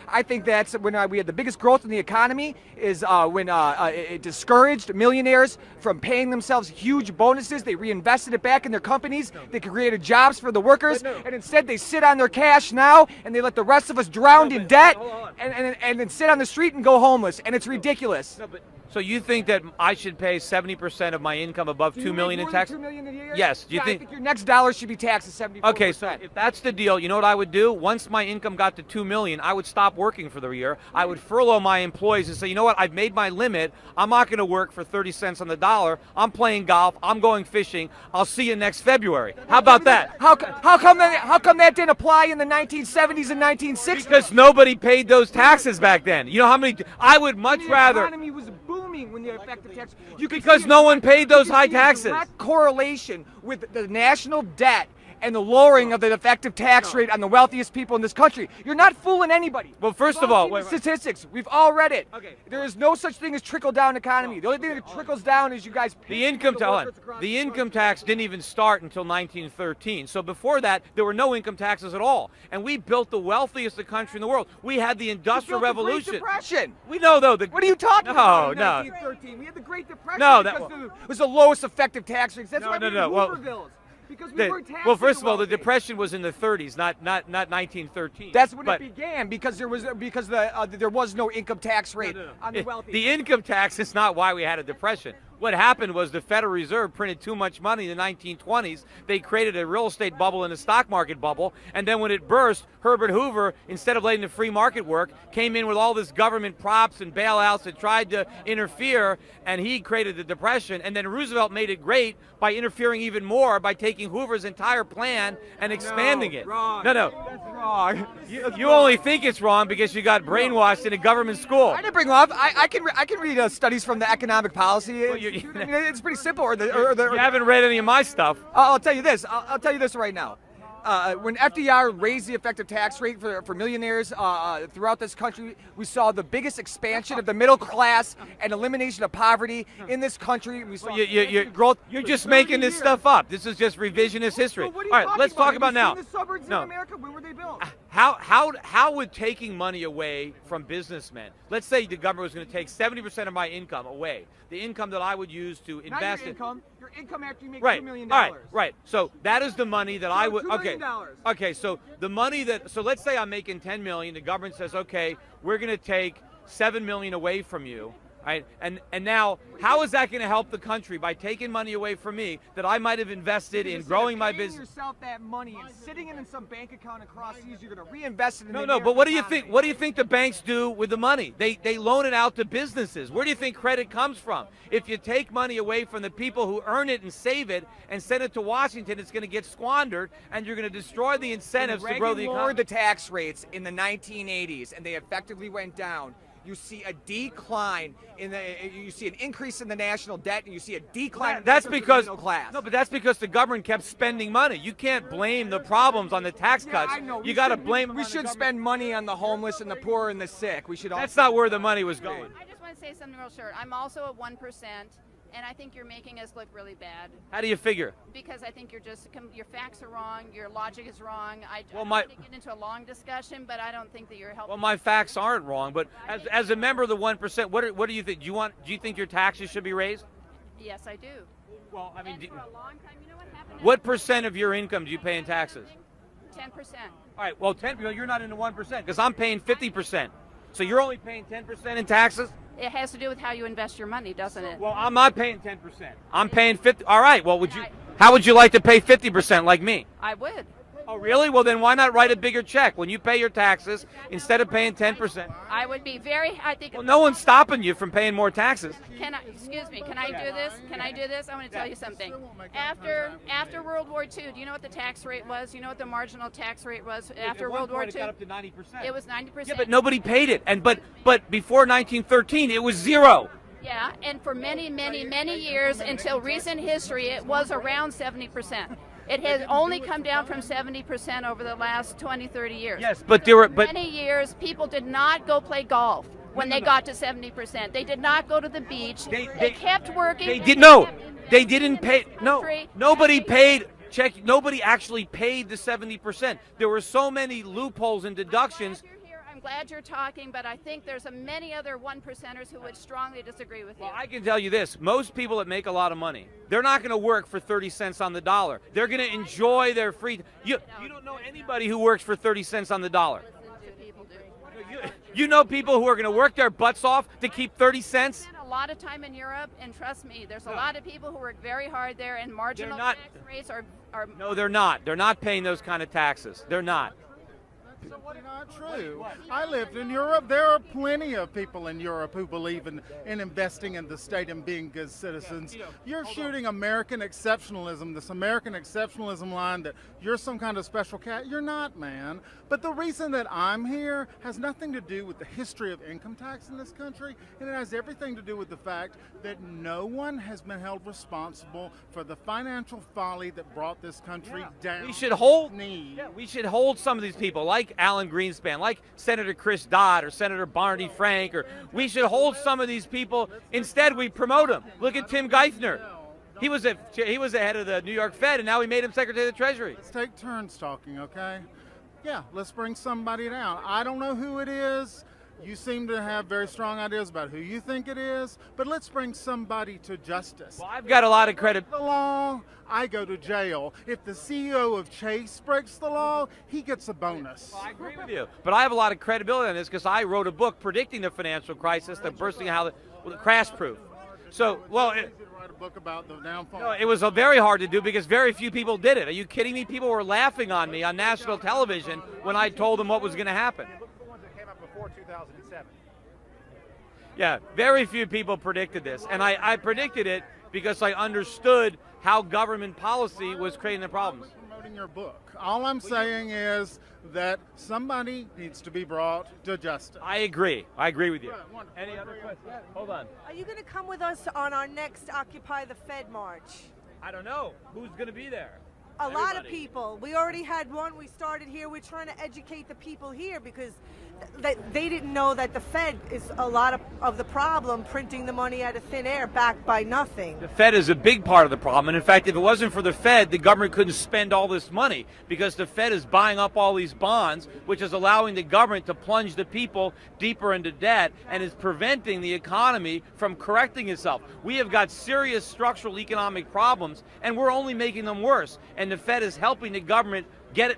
I think that's when we had the biggest growth in the economy, is when it discouraged millionaires from paying themselves huge bonuses. They reinvested it back in their companies. They created jobs for the workers, and instead they sit on their cash now, and they let the rest of us drown in debt, and then sit on the street and go homeless, and it's ridiculous. So you think that I should pay 70% of my income above $2 million in tax? $2 million a year? Yes. Do you I think your next dollar should be taxed at 74%. Okay, so if that's the deal, you know what I would do? Once my income got to $2 million, I would stop working for the year. I would furlough my employees and say, you know what? I've made my limit. I'm not going to work for 30 cents on the dollar. I'm playing golf. I'm going fishing. I'll see you next February. How about that? How come that didn't apply in the 1970s and 1960s? Because nobody paid those taxes back then. You know how many? I would much rather. The economy was booming when the effective tax. Because no one paid those high taxes. Direct correlation with the national debt and the lowering of the effective tax rate on the wealthiest people in this country. You're not fooling anybody. Well, first of all, statistics. We've all read it. Okay. There is no such thing as trickle-down economy. The only thing that trickles down is you guys pay the income tax didn't even start until 1913. So before that, there were no income taxes at all. And we built the wealthiest country in the world. We had the Industrial Revolution. The Great Depression. We know, though. What are you talking about? No. 1913. We had the Great Depression. No, because it was the lowest effective tax rate. That's why we had Hoover bills. Because we weren't taxing well, first the of all, the wealthy. Depression was in the 30s, not 1913. That's when But it began because there was no income tax rate on the wealthy. the income tax is not why we had a depression. What happened was the Federal Reserve printed too much money in the 1920s. They created a real estate bubble and a stock market bubble. And then when it burst, Herbert Hoover, instead of letting the free market work, came in with all this government props and bailouts that tried to interfere, and he created the depression. And then Roosevelt made it great by interfering even more by taking Hoover's entire plan and expanding it. Wrong. No. That's wrong. You only think it's wrong because you got brainwashed in a government school. I didn't bring up. I can read studies from the economic policy. It's pretty simple. You haven't read any of my stuff. I'll tell you this. I'll tell you this right now. When FDR raised the effective tax rate for millionaires throughout this country, we saw the biggest expansion of the middle class and elimination of poverty in this country. We saw growth. You're just making this stuff up. This is just revisionist history. Well, what are you All right, talking let's talk about Have you now. seen the suburbs No. in America? When were they built? How would taking money away from businessmen, let's say the government was going to take 70% of my income away, the income that I would use to invest Not your income after you make right. $2 million. All right. So that is the money that I would. $2 Okay. million. Okay. So the money that. So let's say I'm making 10 million. The government says, okay, we're going to take 7 million away from you. Right. And now, how is that going to help the country by taking money away from me that I might have invested in growing my business? Yourself that money and sitting it in some bank account across seas, you're going to reinvest it in the No. But what do you think? What do you think the banks do with the money? They loan it out to businesses. Where do you think credit comes from? If you take money away from the people who earn it and save it and send it to Washington, it's going to get squandered, and you're going to destroy the incentives to grow the economy. lowered the tax rates in the 1980s, and they effectively went down. You see a decline you see an increase in the national debt, and you see a decline. That's in the because middle class. No, but that's because the government kept spending money. You can't blame the problems on the tax cuts. I know. You got to blame. We should spend money on the homeless and the poor and the sick. We should. That's not where the money was going. I just want to say something real short. I'm also at 1%, and I think you're making us look really bad. How do you figure? Because I think your facts are wrong, your logic is wrong. I Well, don't want to get into a long discussion, but I don't think that you're helping. Well, my facts aren't wrong, but as a member of the 1%, what do you think? Do you think your taxes should be raised? Yes, I do. Well, I mean, and for a long time, you know what happened? what percent of your income do you pay in taxes? 10%. All right, well, 10. You're not in the 1% because I'm paying 50%. So you're only paying 10% in taxes? It has to do with how you invest your money, doesn't it? Well, I'm not paying 10%. I'm paying 50. All right. Well, how would you like to pay 50% like me? I would. Oh, really? Well, then why not write a bigger check when you pay your taxes instead of paying 10%? I would be I think. Well, no one's stopping you from paying more taxes. Excuse me, can I do this? Can I do this? I want to tell you something. After World War II, do you know what the tax rate was? You know what the marginal tax rate was after World War II? It got up to 90%. It was 90%. Yeah, but nobody paid it. But before 1913, it was zero. Yeah, and for many, many, many years until recent history, it was around 70%. It has only come down from 70% over the last 20, 30 years. Yes, but there were many years people did not go play golf when they got to 70%. They did not go to the beach. They kept working. They didn't pay. No, nobody paid. Nobody actually paid the 70%. There were so many loopholes and deductions. I'm glad you're talking, but I think there's many other 1%ers who would strongly disagree with you. Well, I can tell you this. Most people that make a lot of money, they're not going to work for 30 cents on the dollar. They're going to enjoy their free. You don't know anybody who works for 30 cents on the dollar. You know people who are going to work their butts off to keep 30 cents? A lot of time in Europe, and trust me, there's a lot of people who work very hard there, and marginal tax rates are... No, they're not. They're not paying those kind of taxes. They're not. Not true. I lived in Europe. There are plenty of people in Europe who believe in investing in the state and being good citizens. You're shooting American exceptionalism, this American exceptionalism line that you're some kind of special cat. You're not, man. But the reason that I'm here has nothing to do with the history of income tax in this country, and it has everything to do with the fact that no one has been held responsible for the financial folly that brought this country down. We should hold some of these people, like Alan Greenspan, like Senator Chris Dodd or Senator Barney Frank, or we should hold some of these people. Instead, we promote them. Look at Tim Geithner. He was the head of the New York Fed, and now we made him Secretary of the Treasury. Let's take turns talking, okay? Yeah, let's bring somebody down. I don't know who it is. You seem to have very strong ideas about who you think it is, but let's bring somebody to justice. Well, I've got a lot of credit. The law, I go to jail. If the CEO of Chase breaks the law, he gets a bonus. Well, I agree with you. But I have a lot of credibility on this because I wrote a book predicting the financial crisis, the bursting out, the crash proof. So, well, write a book about the downfall. no, it was very hard to do because very few people did it. Are you kidding me? People were laughing on me on national television when I told them what was going to happen. The ones that came out before 2007. Yeah, very few people predicted this. And I predicted it because I understood how government policy was creating the problems. Promoting your book. All I'm saying is that somebody needs to be brought to justice. I agree. I agree with you. Any other questions? Hold on. Are you going to come with us on our next Occupy the Fed march? I don't know. Who's going to be there? A lot of people. We already had one. We started here. We're trying to educate the people here because they didn't know that the Fed is a lot of the problem, printing the money out of thin air backed by nothing. The Fed is a big part of the problem. And in fact, if it wasn't for the Fed, the government couldn't spend all this money because the Fed is buying up all these bonds, which is allowing the government to plunge the people deeper into debt and is preventing the economy from correcting itself. We have got serious structural economic problems, and we're only making them worse. And the Fed is helping the government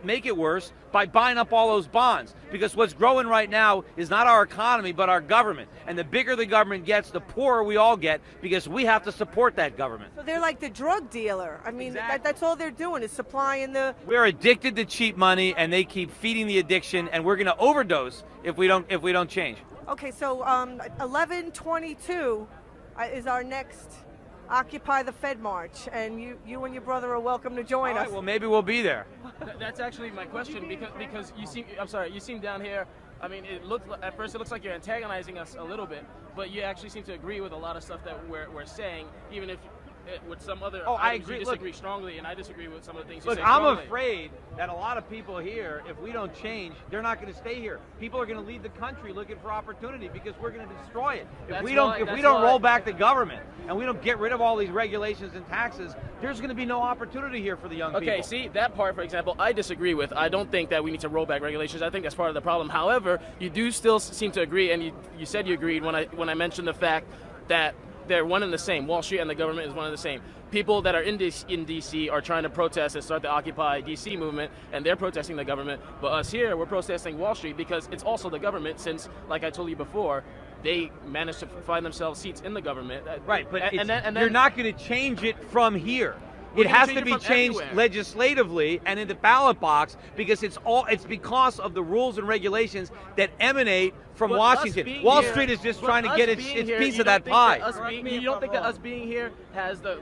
make it worse by buying up all those bonds. Because what's growing right now is not our economy, but our government. And the bigger the government gets, the poorer we all get because we have to support that government. So they're like the drug dealer. I mean, that's all they're doing is supplying the... We're addicted to cheap money, and they keep feeding the addiction, and we're going to overdose if we don't change. Okay, so 11/22 is our next Occupy the Fed march, and you and your brother are welcome to join us. Well, maybe we'll be there. That's actually my question because you seem. I'm sorry. You seem down here. I mean, at first it looks like you're antagonizing us a little bit, but you actually seem to agree with a lot of stuff that we're saying, even if. With some other I agree. You disagree strongly, and I disagree with some of the things you Look, say I'm strongly. afraid that a lot of people here, if we don't change, they're not going to stay here. People are going to leave the country looking for opportunity because we're going to destroy it. If we don't roll back the government and we don't get rid of all these regulations and taxes, there's going to be no opportunity here for the young people. Okay, see, that part, for example, I disagree with. I don't think that we need to roll back regulations. I think that's part of the problem. However, you do still seem to agree, and you said you agreed when I mentioned the fact that they're one and the same. Wall Street and the government is one and the same. People that are in D.C. are trying to protest and start the Occupy D.C. movement, and they're protesting the government. But us here, we're protesting Wall Street because it's also the government since, like I told you before, they managed to find themselves seats in the government. Right, but and then you're not going to change it from here. It has to be changed legislatively and in the ballot box because it's because of the rules and regulations that emanate from Washington. Wall Street is just trying to get its piece of that pie. You don't think that us being here has the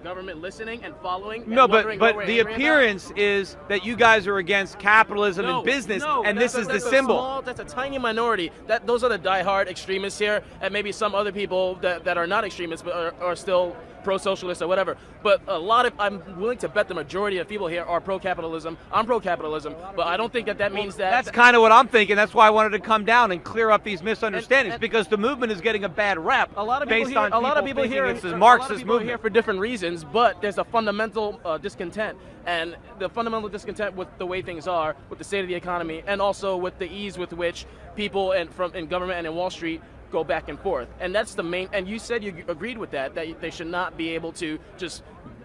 government listening and following? No, and but the appearance is that you guys are against capitalism and business, and this is the symbol. That's a tiny minority. Those are the diehard extremists here, and maybe some other people that are not extremists but are still pro-socialist or whatever. But I'm willing to bet the majority of people here are pro-capitalism. I'm pro-capitalism, but I don't think that means that. That's kind of what I'm thinking. That's why I wanted to come down and clear up these misunderstandings because the movement is getting a bad rep. A lot of people here, it's a Marxist movement. Here for different reasons, but there's a fundamental discontent, and the fundamental discontent with the way things are, with the state of the economy, and also with the ease with which people in government and in Wall Street go back and forth. And that's the main, and you said you agreed with that they should not be able to just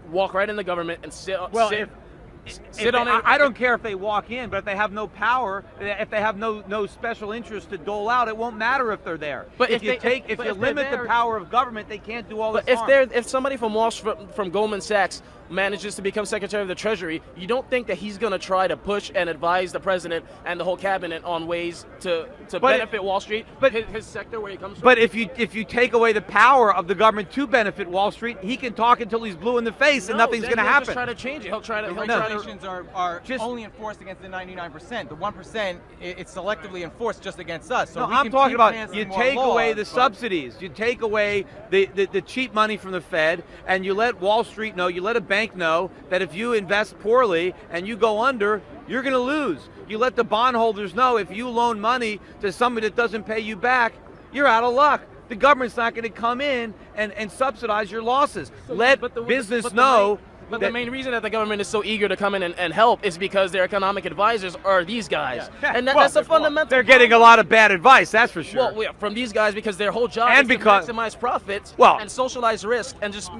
walk right in the government and sit on it. I don't care if they walk in, but if they have no power, if they have no special interest to dole out, it won't matter if they're there. But if you limit the power of government, they can't do all this harm. If somebody from Goldman Sachs manages to become Secretary of the Treasury, you don't think that he's going to try to push and advise the president and the whole cabinet on ways to benefit Wall Street, but his sector where he comes from? But if you take away the power of the government to benefit Wall Street, he can talk until he's blue in the face and nothing's going to happen. He'll just try to change it. The regulations are only enforced against the 99%. The 1%, it's selectively enforced just against us. So I'm talking about you take away the subsidies, you take away the cheap money from the Fed, and you let Wall Street know, you let a bank know that if you invest poorly and you go under, you're going to lose. You let the bondholders know if you loan money to somebody that doesn't pay you back, you're out of luck. The government's not going to come in and subsidize your losses. Let business know But the main reason that the government is so eager to come in and help is because their economic advisors are these guys. Yeah. And that's a fundamental. They're getting a lot of bad advice, that's for sure. Well, from these guys because their whole job And is because- to maximize profits Well- and socialize risk and just,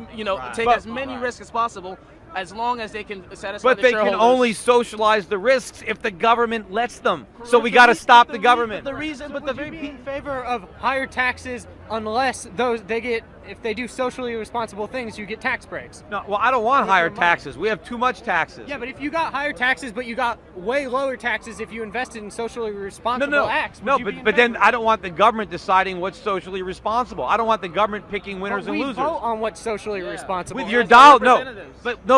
take But- as many risks as possible as long as they can satisfy But the they can shareholders. only socialize the risks if the government lets them. So we got to stop the government. The reason, but the very in favor of higher taxes unless if they do socially responsible things, you get tax breaks. No, well, I don't want higher taxes. We have too much taxes. Yeah, but if you got higher taxes, but you got way lower taxes if you invested in socially responsible acts, but then I don't want the government deciding what's socially responsible. I don't want the government picking winners and losers. We vote on what's socially responsible. With your dollar,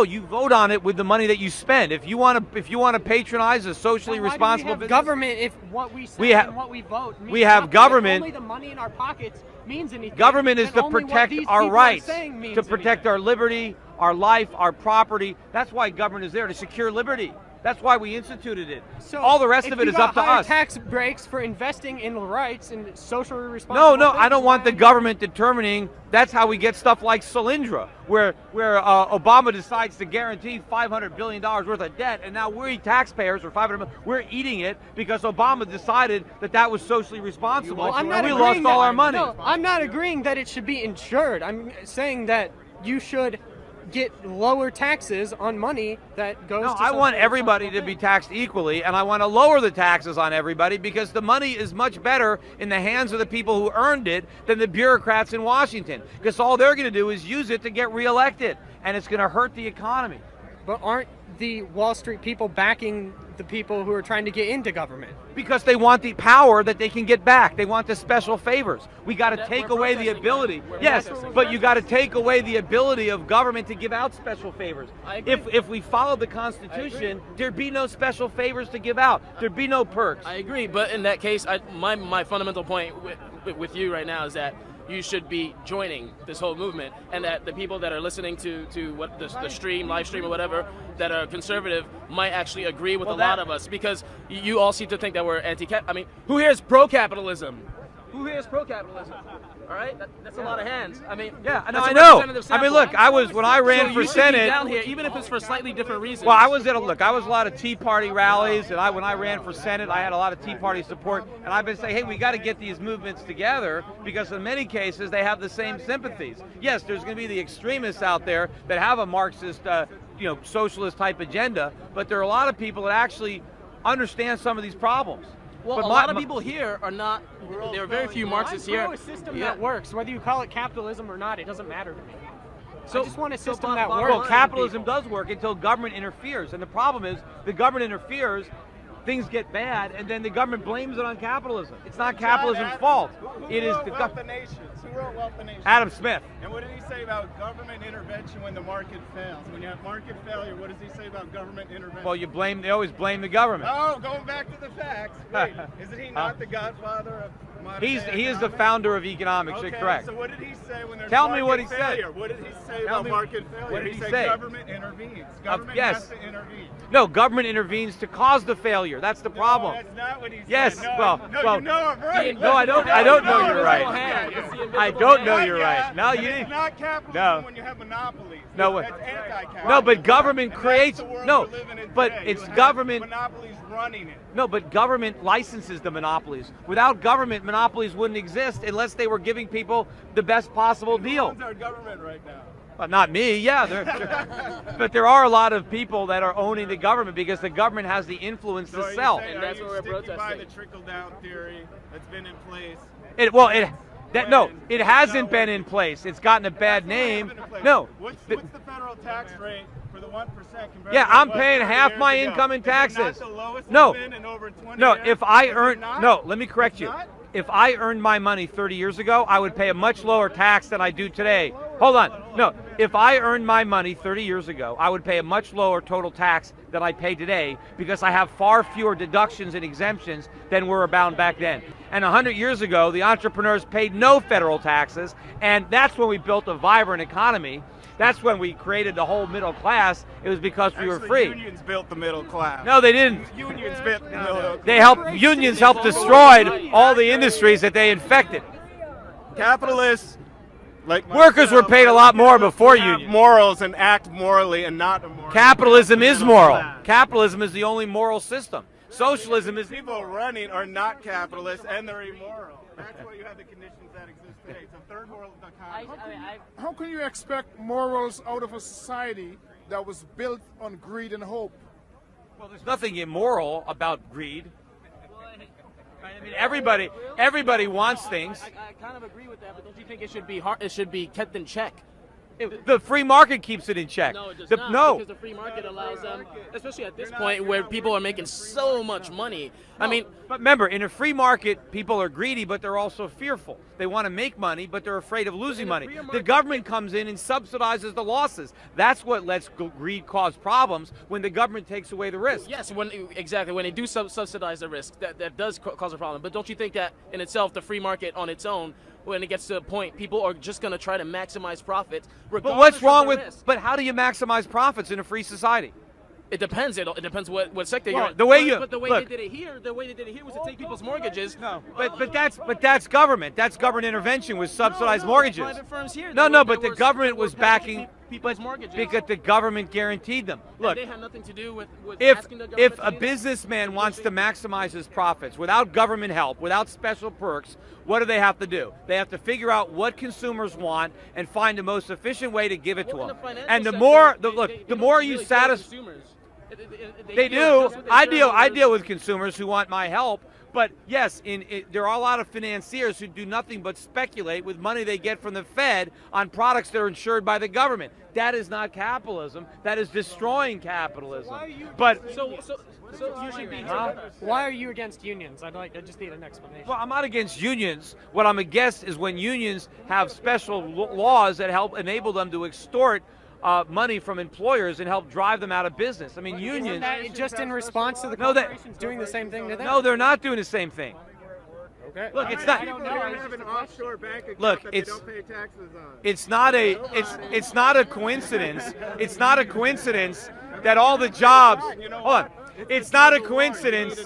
you vote on it with the money that you spend. If you want to patronize a socially responsible business, government, if what we say and what we vote means we have nothing, government. if only the money in our pockets means anything. Government is then to only what protect these our people are rights, saying means to protect our liberty, our life, our property. That's why government is there, to secure liberty. That's why we instituted it. So all the rest of it is up to us. Tax breaks for investing in rights and socially responsible. No, I don't want the government determining. That's how we get stuff like Solyndra, where Obama decides to guarantee $500 billion worth of debt, and now we taxpayers, or $500 million, we're eating it because Obama decided that was socially responsible, and we lost all our money. No, I'm not agreeing that it should be insured. I'm saying that you should get lower taxes on money that goes to I want everybody to be taxed equally, and I want to lower the taxes on everybody because the money is much better in the hands of the people who earned it than the bureaucrats in Washington, because all they're going to do is use it to get reelected, and it's going to hurt the economy. But aren't the Wall Street people backing the people who are trying to get into government? Because they want the power that they can get back. They want the special favors. We got to take away the ability. Yes, but you got to take away the ability of government to give out special favors. If we followed the Constitution, there'd be no special favors to give out. There'd be no perks. I agree, but in that case, my fundamental point with you right now is that you should be joining this whole movement, and that the people that are listening to what the stream, live stream or whatever, that are conservative might actually agree with a lot of us, because you all seem to think that we're I mean, who here is pro-capitalism? Who here is pro-capitalism? All right, that's a lot of hands. I mean, yeah, I that's a know. representative I mean, sample. look, when I ran for you should Senate, be down here, even if it's for slightly different reasons. Well, I was a lot of Tea Party rallies, and when I ran for Senate, I had a lot of Tea Party support, and I've been saying, hey, we got to get these movements together because in many cases they have the same sympathies. Yes, there's going to be the extremists out there that have a Marxist, socialist type agenda, but there are a lot of people that actually understand some of these problems. Well, but a lot of people here are not. There are very few Marxists here. I'm pro a system that works, whether you call it capitalism or not. It doesn't matter to me. So, I just want a system that well, works. capitalism does work until government interferes, and the problem is the government interferes, things get bad, and then the government blames it on capitalism. It's not capitalism's fault. It is the Wealth of Nations. Who wrote Wealth of Nations? Adam Smith. And what did he say about government intervention when the market fails? When you have market failure, what does he say about government intervention? Well, they always blame the government. Oh, going back to the facts. Wait, isn't he not the godfather of He is the founder of economics. Okay, You're correct. So what did he say when there's Tell market me what he failure? said. What did he say about market failure? What did he said say? Government intervenes. Government has to intervene. No, government intervenes to cause the failure. That's the problem. No, that's not what he said. Yes, No, well, you know I'm right. No, I don't know you're right. I don't know you're right. No, you It's didn't. not capitalism No. when you have monopolies. No, That's anti-capitalism. no, but government creates That's the world no, we're living in but today. it's You have government. monopolies running it. No, but government licenses the monopolies. Without government, monopolies wouldn't exist unless they were giving people the best possible Who deal. owns our government right now? Well, not me, but there are a lot of people that are owning the government because the government has the influence So to are you sell. saying- are you sticking by the trickle-down theory that's been in place? It hasn't been in place. It's gotten a bad name. No. What's the federal tax rate for the 1% compared Yeah, to I'm what paying 30 half years my ago? income in Is it taxes. not the lowest No. it's been in over 20 No, years? if I Is it earn not? let me correct you. not? If I earned my money 30 years ago, I would pay a much lower tax than I do today. Hold on. No, if I earned my money 30 years ago, I would pay a much lower total tax than I pay today because I have far fewer deductions and exemptions than were abound back then. And 100 years ago, the entrepreneurs paid no federal taxes, and that's when we built a vibrant economy. That's when we created the whole middle class. It was because we were free. Unions built the middle class. No, they didn't. Unions built the middle class. Unions helped destroy all the industries that they infected. Capitalists Like Workers were paid a lot more before have unions. morals and act morally and not immorally. Capitalism is moral. Capitalism is the only moral system. Socialism is people running are not capitalists and they're immoral. That's why you have the conditions that exist today. It's a third world economy. How can you expect morals out of a society that was built on greed and hope? Well, there's nothing immoral about greed. I mean, everybody wants things. I kind of agree with that, but don't you think it should be hard, it should be kept in check? The free market keeps it in check. No, it does not, because the free market allows them, especially at this point where people are making so much money. I mean, but remember, in a free market, people are greedy, but they're also fearful. They want to make money, but they're afraid of losing money. The government comes in and subsidizes the losses. That's what lets greed cause problems when the government takes away the risk. yes, exactly. When they do subsidize the risk, that does cause a problem. But don't you think that in itself, the free market on its own, when it gets to a point, people are just going to try to maximize profits. But what's wrong with? Risk. But how do you maximize profits in a free society? It depends. It depends what sector well, you're in. The way you but the way look, they did it here, was to take people's mortgages. No, but that's government. That's government intervention with subsidized mortgages. Private firms here. But the government was backing people's mortgages because the government guaranteed them. Look, they had nothing to do with if asking the government a businessman wants to maximize his profits without government help, without special perks, what do they have to do? They have to figure out what consumers want and find the most efficient way to give it to them. And the more you satisfy. They do. I deal with consumers who want my help. But yes, there are a lot of financiers who do nothing but speculate with money they get from the Fed on products that are insured by the government. That is not capitalism. That is destroying capitalism. You should be. Why are you against unions? I just need an explanation. Well, I'm not against unions. What I'm against is when unions have special laws that help enable them to extort money from employers and help drive them out of business. I mean, unions. Isn't that just in response to the corporations doing the same thing to them? No, they're not doing the same thing. Okay. Look, it's not. Have an offshore bank account Look, that they don't pay taxes on. It's not a coincidence. It's not a coincidence that all the jobs. Hold on. It's not a coincidence.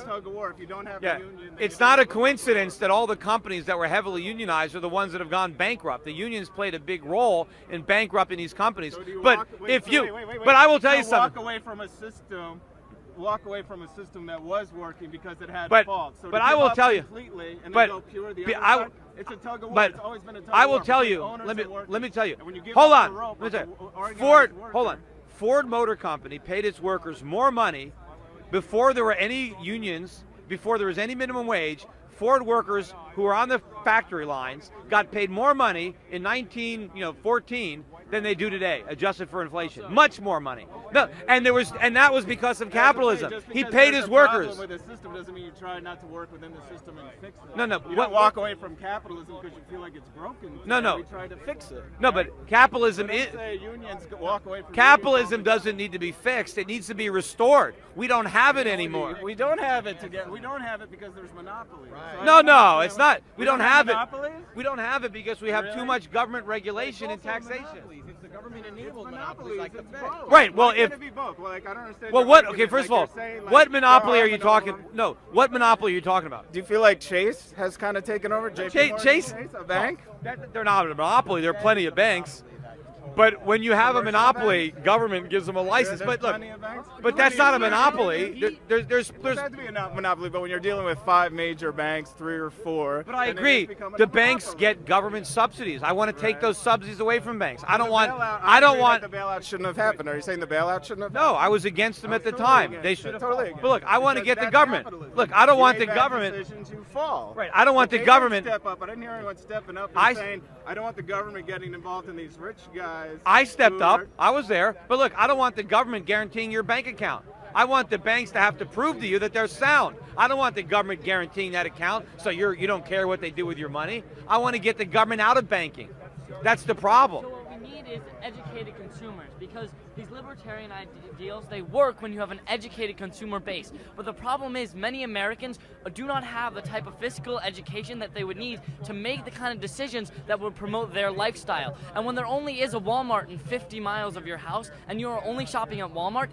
It's not a coincidence that all the companies that were heavily unionized are the ones that have gone bankrupt. The unions played a big role in bankrupting these companies. But I will tell you something. Walk away from a system that was working because it had faults. So but I will tell you. It's a tug of war. It's always been a tug of war. I will tell you. Let me tell you. Hold on. Ford Motor Company paid its workers more money before there were any unions, before there was any minimum wage. Ford workers who were on the factory lines got paid more money in 1914 than they do today, adjusted for inflation. Much more money. No, and that was because of capitalism. He paid his workers. With the system doesn't mean you try not to work within the system and fix it. No. You don't walk away from capitalism because you feel like it's broken. No. We try to fix it. No, but capitalism is. Unions walk away from capitalism doesn't need to be fixed. It needs to be restored. We don't have it anymore. We don't have it together. We don't have it because there's monopoly. Right. No, it's not. We don't have it. We don't have it because we have too much government regulation and taxation. It's the government enabled monopolies like the Fed. Right. Well, if be both? Well, I don't understand. Well, what? Okay, first of all, what monopoly are you talking? No, what monopoly are you talking about? Do you feel like Chase has kind of taken over? Chase, a bank? They're not a monopoly. There are plenty of banks. But when you have a monopoly, government gives them a license. But look, but that's not a monopoly. There's has to be a monopoly, but when you're dealing with 5 major banks, 3 or 4. But I agree. The banks get government subsidies. I want to take those subsidies away from banks. I don't want. The bailout shouldn't have happened. Are you saying the bailout shouldn't have? No, I was against them at the time. They should. Totally. But look, I want to get the government. Look, I don't want the government. Decisions, you fall. Right. I don't want the government. Step up. I didn't hear anyone stepping up and saying, I don't want the government getting involved in these rich guys. I stepped up. I was there. But look, I don't want the government guaranteeing your bank account. I want the banks to have to prove to you that they're sound. I don't want the government guaranteeing that account so you don't care what they do with your money. I want to get the government out of banking. That's the problem. So what we need is educated consumers, because these libertarian ideals, they work when you have an educated consumer base. But the problem is many Americans do not have the type of fiscal education that they would need to make the kind of decisions that would promote their lifestyle. And when there only is a Walmart in 50 miles of your house and you're only shopping at Walmart,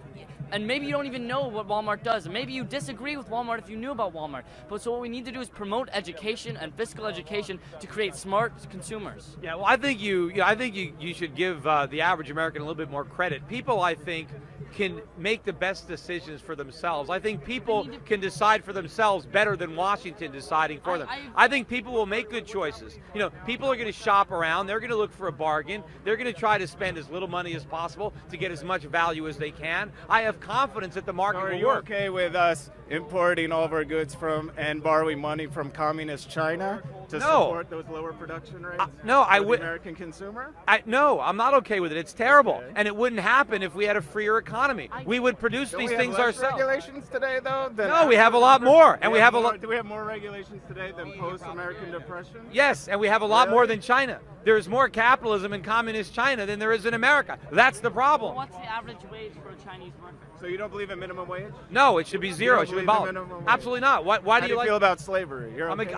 and maybe you don't even know what Walmart does, and maybe you disagree with Walmart if you knew about Walmart. But so what we need to do is promote education and fiscal education to create smart consumers. Yeah, well, I think you should give the average American a little bit more credit. People, I think, can make the best decisions for themselves. I think people can decide for themselves better than Washington deciding for them. I think people will make good choices. You know, people are going to shop around. They're going to look for a bargain. They're going to try to spend as little money as possible to get as much value as they can. I have confidence that the market will work. Are you okay with us importing all of our goods from and borrowing money from communist China to support those lower production rates? No, I would. would. The American consumer? No, I'm not okay with it. It's terrible, and it wouldn't happen if we had a freer economy. We would produce these things ourselves. Regulations today, though. No, we have a lot more, and we have a lot. Do we have more regulations today than post-American Depression? Yes, and we have a lot more than China. There's more capitalism in communist China than there is in America. That's the problem. What's the average wage for a Chinese worker? So you don't believe in minimum wage? No, it should be zero. It should be abolished. Absolutely not. Why do you feel about slavery? You're okay?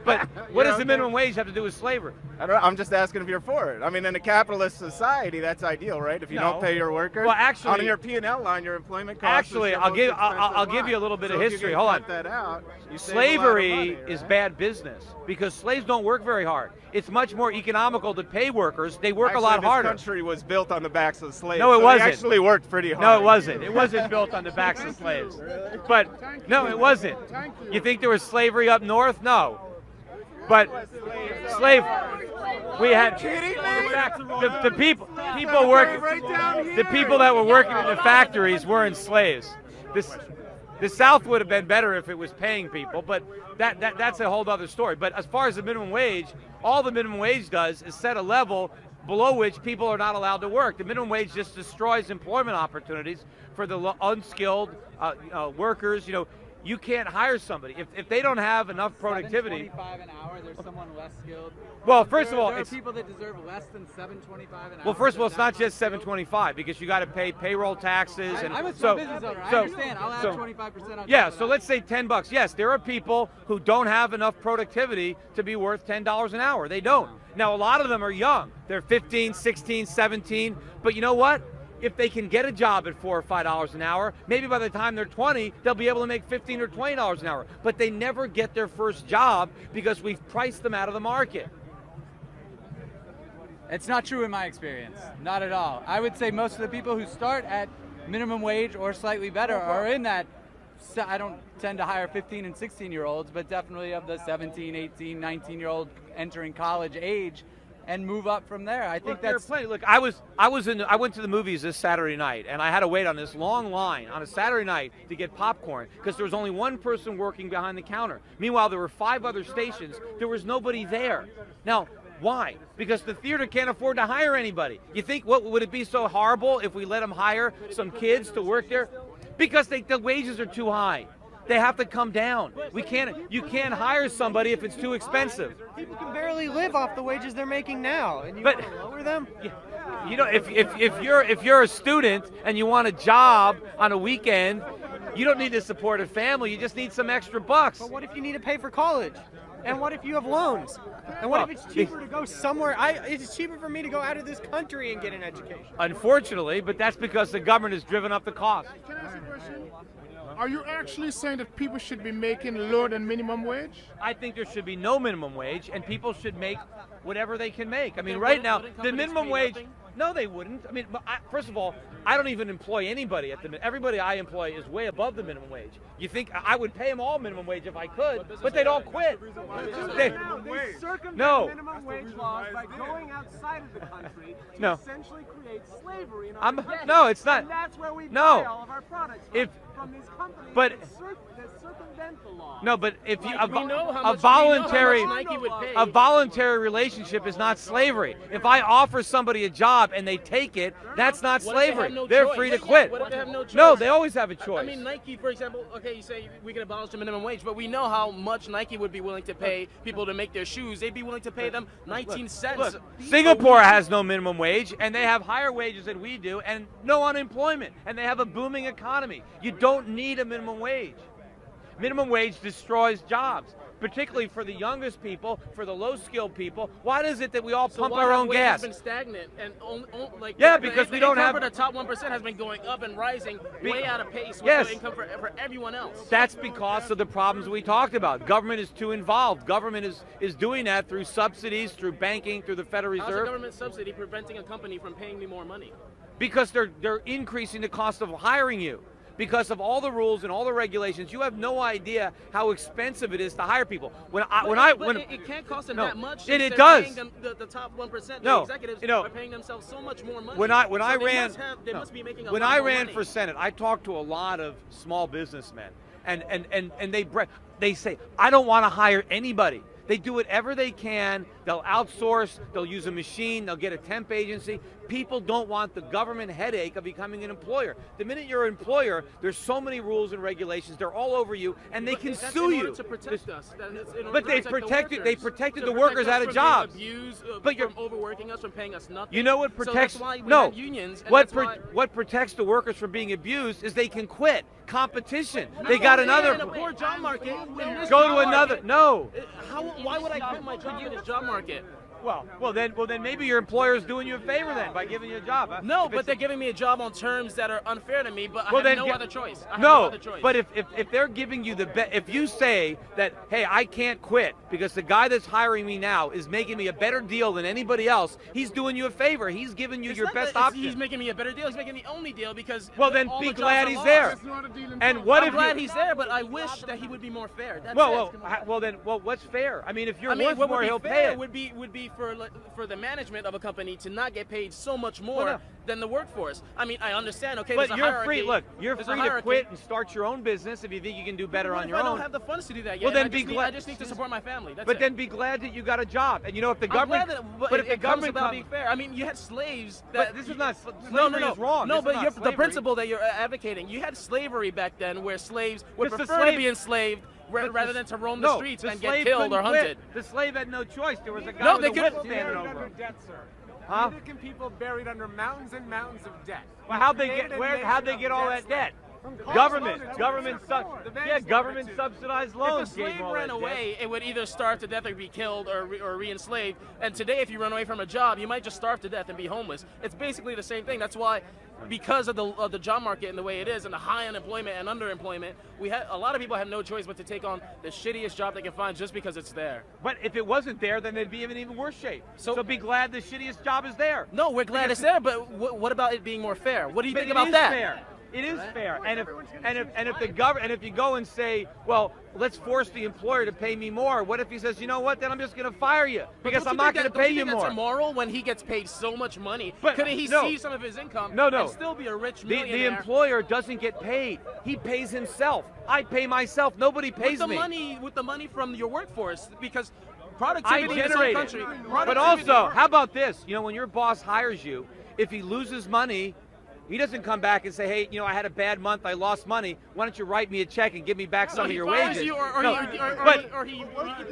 But what does the minimum wage have to do with slavery? I don't know. I'm just asking if you're for it. I mean, in a capitalist society, that's ideal, right? If you don't pay your workers, well, actually, on your P&L line, your employment costs. Actually, I'll give you a little bit of history. Hold on. That out, slavery is bad business because slaves don't work very hard. It's much more economical to pay workers. They work a lot harder. This country was built on the backs of slaves. No, it wasn't. They actually worked pretty hard. No, it wasn't. It wasn't built on the backs of slaves. But no, it wasn't. You think there was slavery up north? No. But we had the people working. The people that were working in the factories weren't slaves. The South would have been better if it was paying people, but that's a whole other story. But as far as the minimum wage, all the minimum wage does is set a level below which people are not allowed to work. The minimum wage just destroys employment opportunities for the unskilled workers. You know, you can't hire somebody if they don't have enough productivity. $7.25 an hour. There's someone less skilled. Well, first of all, there are people that deserve less than $7.25 an hour. Well, first of all, it's not just $7.25 because you got to pay payroll taxes and I'm a small business owner. I understand. I'll add 25% on. Yeah, so let's say $10. Yes, there are people who don't have enough productivity to be worth $10 an hour. They don't. Now, a lot of them are young. They're 15, 16, 17. But you know what? If they can get a job at $4 or $5 an hour, maybe by the time they're 20, they'll be able to make $15 or $20 an hour. But they never get their first job because we've priced them out of the market. It's not true in my experience. Not at all. I would say most of the people who start at minimum wage or slightly better are in that. I don't tend to hire 15 and 16-year-olds, but definitely of the 17, 18, 19-year-old entering college age and move up from there. I think that's plenty. Look, I went to the movies this Saturday night, and I had to wait on this long line on a Saturday night to get popcorn because there was only one person working behind the counter. Meanwhile, there were 5 other stations. There was nobody there. Now, why? Because the theater can't afford to hire anybody. You think, what would it be so horrible if we let them hire some kids to work there? Because the wages are too high. They have to come down. You can't hire somebody if it's too expensive. People can barely live off the wages they're making now, and you want to lower them? You know, if you're a student and you want a job on a weekend, you don't need to support a family. You just need some extra bucks. But what if you need to pay for college? And what if you have loans? And what if it's cheaper to go somewhere? It's cheaper for me to go out of this country and get an education. Unfortunately, but that's because the government has driven up the cost. Can I ask a question? Are you actually saying that people should be making lower than minimum wage? I think there should be no minimum wage, and people should make whatever they can make. I mean, right now, the minimum wage... No, they wouldn't. I mean, first of all, I don't even employ anybody at the everybody I employ is way above the minimum wage. You think I would pay them all minimum wage if I could, but they'd all quit. They circumvent minimum wage laws by going outside of the country to essentially create slavery in our country. No, it's not. And that's where we buy all of our products from these companies that circumvent the law. No, but if you a a voluntary relationship is not slavery. If I offer somebody a job and they take it, that's not slavery. They're free to quit. What if they have no choice? No, they always have a choice. I mean, Nike, for example, okay, you say we can abolish the minimum wage, but we know how much Nike would be willing to pay people to make their shoes. They'd be willing to pay them 19 cents. Look, Singapore has no minimum wage, and they have higher wages than we do, and no unemployment, and they have a booming economy. You don't need a minimum wage. Minimum wage destroys jobs. particularly for the youngest people, for the low-skilled people? Why is it that we all pump why our have own wages gas? been stagnant and Because we don't have. The top 1% has been going up and rising way out of pace with Yes. the income for everyone else. That's because of the problems we talked about. Government is too involved. Government is doing that through subsidies, through banking, through the Federal How's a Reserve. government subsidy preventing a company from paying me more money? Because they're increasing the cost of hiring you. Because of all the rules and all the regulations, you have no idea how expensive it is to hire people. It can't cost them that much. It They're does. paying them, the top 1%, No, the executives are paying themselves so much more money. When I So ran, they must be making a when lot I more ran money. for Senate, I talked to a lot of small businessmen, and they say, I don't want to hire anybody. They do whatever they can. They'll outsource. They'll use a machine. They'll get a temp agency. People don't want the government headache of becoming an employer. The minute you're an employer, there's so many rules and regulations. They're all over you, and they can That's sue in order you. to protect us. But they protected the workers out of jobs. But you're overworking us, from paying us nothing. You know what protects? So that's why we no. have unions. And What protects the workers from being abused is they can quit. Competition. No, They got in another. a poor job market. Go to another. No. Why would I quit my job in this job market? Well, then maybe your employer is doing you a favor then by giving you a job. No, but they're giving me a job on terms that are unfair to me. But I have no other choice. But if they're giving you if you say that, hey, I can't quit because the guy that's hiring me now is making me a better deal than anybody else, he's doing you a favor. He's giving you your best option. He's making me a better deal. He's making the only deal because. Well, then all be the jobs glad are he's lost. there. And what I'm if glad he's there, but I wish that he would be more fair. That's what's fair? I mean, if you're I mean, worth what more, would be he'll fair pay it. would be for the management of a company to not get paid so much more than the workforce. I mean, I understand. Okay, but there's a you're hierarchy. free. Look, you're There's a free to hierarchy. quit and start your own business if you think you can do better What on if your I own. don't have the funds to do that yet. Well, then I be just glad. I just need to support my family. That's But it. then be glad that you got a job. And you know, if the I'm government. glad that, but if the it comes government about being fair. I mean, you had slaves. That But this is not. No, Slavery is wrong. No, This is but not you're, the slavery. principle that you're advocating. You had slavery back then, where slaves would Just the prefer to slave- be enslaved rather than to roam the No, streets the and get slave killed or couldn't quit. hunted. The slave had no choice. There was a guy No, with they a could- whip standing over him. Debt, sir. Huh? American people buried under mountains and mountains of debt. Well, how'd they Created get? a How'd nation they of get all debt that debt? Government Government subsidized loans. If a slave gave all ran that away, debt. it would either starve to death or be killed or re-enslaved. And today, if you run away from a job, you might just starve to death and be homeless. It's basically the same thing. That's why, because of the job market and the way it is, and the high unemployment and underemployment, a lot of people have no choice but to take on the shittiest job they can find just because it's there. But if it wasn't there, then they'd be in even worse shape. So be glad the shittiest job is there. No, we're glad it's there, but what about it being more fair? What do you But think it about is that? Fair. It is fair, and if the government, and if you go and say, well, let's force the employer to pay me more. What if he says, you know what? Then I'm just going to fire you because But I'm don't not you going think to pay you that's more. immoral when he gets paid so much money? But Couldn't he no. see some of his income No. and still be a rich The millionaire? employer doesn't get paid. He pays himself. I pay myself. Nobody pays with the me. with the money from your workforce, because I productivity in this whole generate country. it. But productivity- also, how about this? You know, when your boss hires you, if he loses money, he doesn't come back and say, hey, you know, I had a bad month, I lost money. Why don't you write me a check and give me back some of your wages?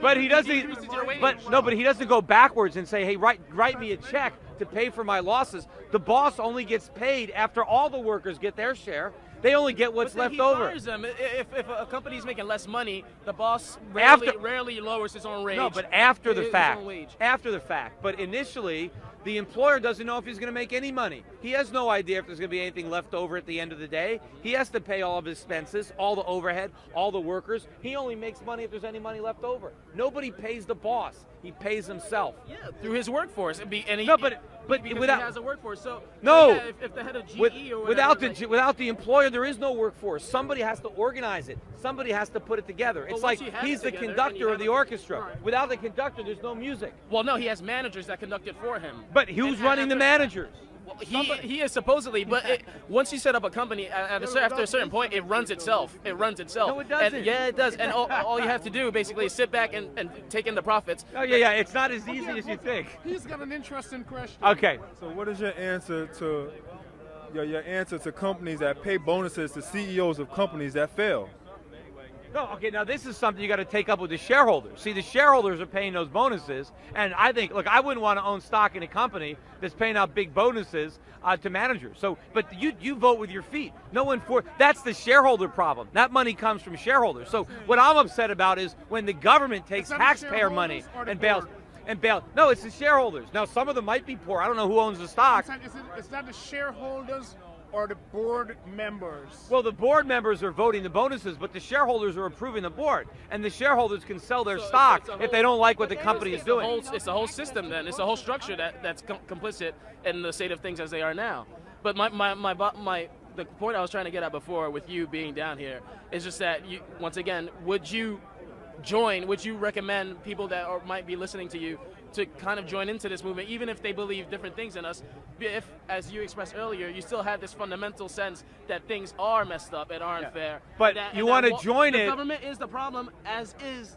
But he doesn't. But he doesn't go backwards and say, hey, write me a check to pay for my losses. The boss only gets paid after all the workers get their share. They only get what's left over. Fires them. If a company's making less money, the boss After- rarely lowers his own wage. No, but after the his fact. own wage. After the fact. But initially, the employer doesn't know if he's going to make any money. He has no idea if there's going to be anything left over at the end of the day. He has to pay all of his expenses, all the overhead, all the workers. He only makes money if there's any money left over. Nobody pays the boss. He pays himself. Yeah, through his workforce. But because without he has a workforce. So no, yeah, if the head of GE or whatever, without the employer, there is no workforce. Somebody has to organize it. Somebody has to put it together. It's like once you have he's it the together and conductor you of the have a- orchestra. Right. Without the conductor, there's no music. Well, no, he has managers that conduct it for him. But who's running the managers? Well, he is supposedly, but once you set up a company, after a certain point, it runs itself. It runs itself. No, it doesn't. And, yeah, it does. And all you have to do basically is sit back and take in the profits. Oh yeah, it's not as easy as you think. He's got an interesting question. Okay. So what is your answer to your answer to companies that pay bonuses to CEOs of companies that fail? No, okay, now this is something you got to take up with the shareholders. See, the shareholders are paying those bonuses, and I think, look, I wouldn't want to own stock in a company that's paying out big bonuses to managers. So, but you vote with your feet. No one that's the shareholder problem. That money comes from shareholders. So what I'm upset about is when the government takes taxpayer money and bails. No, it's the shareholders. Now, some of them might be poor. I don't know who owns the stock. It's not the shareholders or the board members. Well, the board members are voting the bonuses, but the shareholders are approving the board, and the shareholders can sell their stock if they don't like what the company is doing. It's the whole system then. It's the whole structure that's complicit in the state of things as they are now. But the point I was trying to get at before with you being down here is just that once again, would you recommend people that might be listening to you to kind of join into this movement, even if they believe different things in us, if, as you expressed earlier, you still have this fundamental sense that things are messed up and aren't fair. But you want to join it. The government is the problem, as is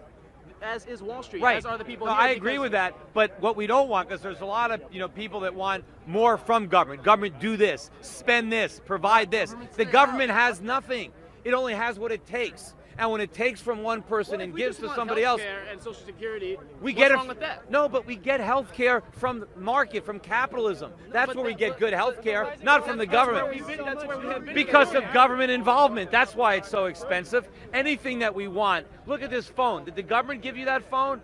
Wall Street, right. as are the people no, here. I agree with that, but what we don't want, because there's a lot of people that want more from government. Government do this, spend this, provide this. The government has nothing. It only has what it takes. And when it takes from one person and gives to somebody else, and Social Security, what's wrong with that? No, but we get health care from the market, from capitalism. That's where we get good health care, not from the government. That's where we have been. Because of government involvement. That's why it's so expensive. Anything that we want. Look at this phone. Did the government give you that phone?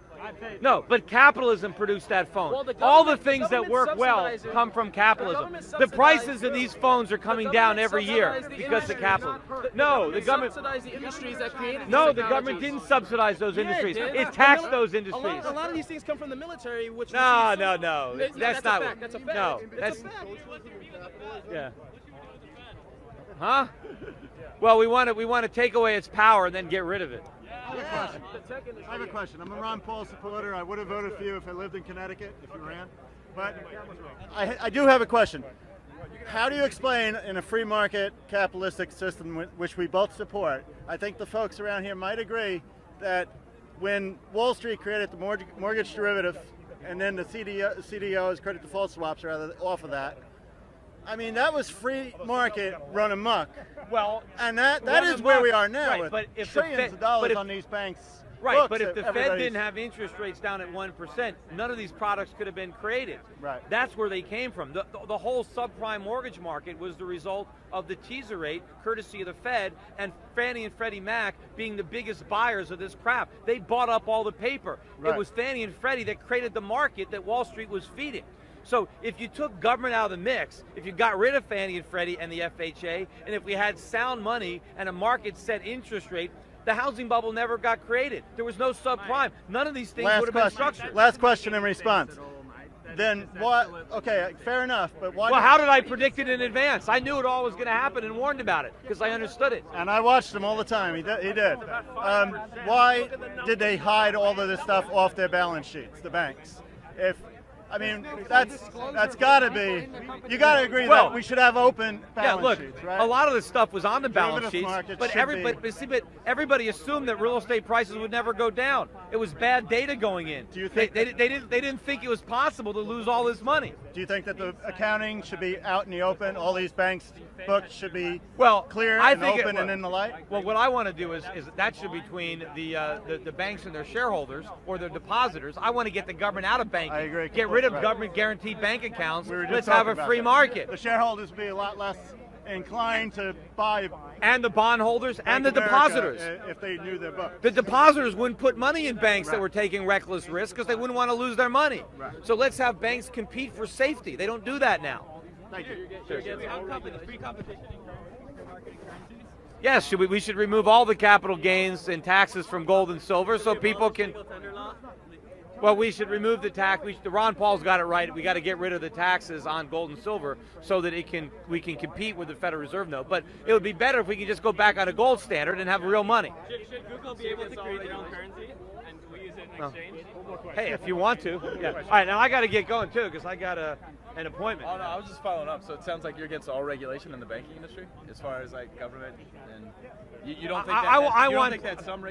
No, but capitalism produced that phone. Well, all the things that work well come from capitalism. The prices of these phones are coming down every year because of capitalism. No, the government subsidized the industries that created. No, the government didn't subsidize those industries. It taxed those industries. A lot of these things come from the military, which no. That's not. A fact. That's a fact. No, that's a fact. Yeah. Huh? Well, we want to take away its power and then get rid of it. I have a question. I'm a Ron Paul supporter. I would have voted for you if I lived in Connecticut, if you ran. But I do have a question. How do you explain in a free market capitalistic system which we both support, I think the folks around here might agree that when Wall Street created the mortgage derivative and then the CDOs, credit default swaps rather, off of that, I mean, that was free market run amok. Well, and that is where we are now, right, with but if trillions of dollars on these banks. Right, but if the Fed didn't have interest rates down at 1%, none of these products could have been created. Right. That's where they came from. The whole subprime mortgage market was the result of the teaser rate, courtesy of the Fed, and Fannie and Freddie Mac being the biggest buyers of this crap. They bought up all the paper. Right. It was Fannie and Freddie that created the market that Wall Street was feeding. So if you took government out of the mix, if you got rid of Fannie and Freddie and the FHA, and if we had sound money and a market-set interest rate, the housing bubble never got created. There was no subprime. None of these things would have been structured. Last question in response. Then what? Okay, fair enough. But why? Well, how did I predict it in advance? I knew it all was going to happen and warned about it because I understood it. And I watched him all the time. He did. Why did they hide all of this stuff off their balance sheets, the banks? I mean, that's got to be. You got to agree that we should have open balance sheets, right? A lot of the stuff was on the balance sheets, but everybody assumed that real estate prices would never go down. It was bad data going in. Do you think they didn't think it was possible to lose all this money? Do you think that the accounting should be out in the open? All these banks' books should be clear and open and in the light? Well, what I want to do is that should be between the banks and their shareholders or their depositors. I want to get the government out of banking. I agree. Get rid of government guaranteed bank accounts. Let's have a free market. The shareholders would be a lot less inclined to buy. And the bondholders and the depositors. If they knew their books. The depositors wouldn't put money in banks that were taking reckless risks because they wouldn't want to lose their money. Right. So let's have banks compete for safety. They don't do that now. Thank you. Yes, we should remove all the capital gains and taxes from gold and silver so people can. Well, we should remove the tax. Ron Paul's got it right. We got to get rid of the taxes on gold and silver so that we can compete with the Federal Reserve note. But it would be better if we could just go back on a gold standard and have real money. Should Google be able to create their own currency and we use it in exchange? Hey, if you want to. Yeah. All right, now I got to get going too because I got an appointment. Oh no, I was just following up. So it sounds like you're against all regulation in the banking industry, as far as like government and you don't think that. I want think that some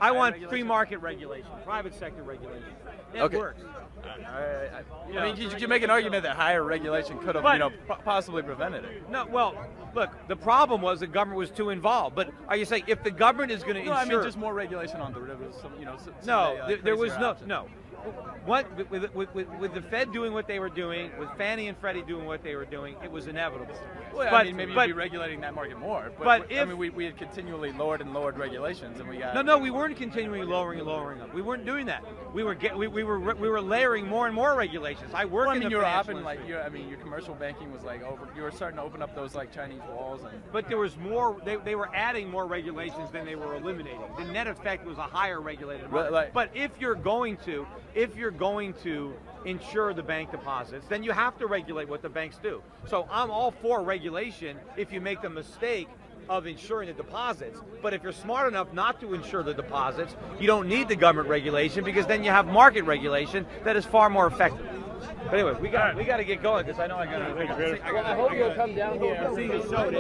I want free market regulation, private sector regulation. It Okay. works. I mean, you can make an argument that higher regulation could have, possibly prevented it. No, well, look, the problem was the government was too involved. But are you saying if the government is going to No, insure? I mean just more regulation on derivatives. There was no. What with the Fed doing what they were doing, with Fannie and Freddie doing what they were doing, it was inevitable. Well, but, I mean, maybe you'd be regulating that market more. But I mean, we had continually lowered and lowered regulations, and we got. No, we weren't continually lowering them. We weren't doing that. We were layering more and more regulations. I work Well, I in mean, the you were financial often industry. your commercial banking was like over. You were starting to open up those like Chinese walls. But there was more. They were adding more regulations than they were eliminating. The net effect was a higher regulated market. But if you're going to insure the bank deposits, then you have to regulate what the banks do. So I'm all for regulation if you make the mistake of insuring the deposits. But if you're smart enough not to insure the deposits, you don't need the government regulation, because then you have market regulation that is far more effective. But anyway, we got to get going, because I know I got to. I hope you'll come down here. See the show.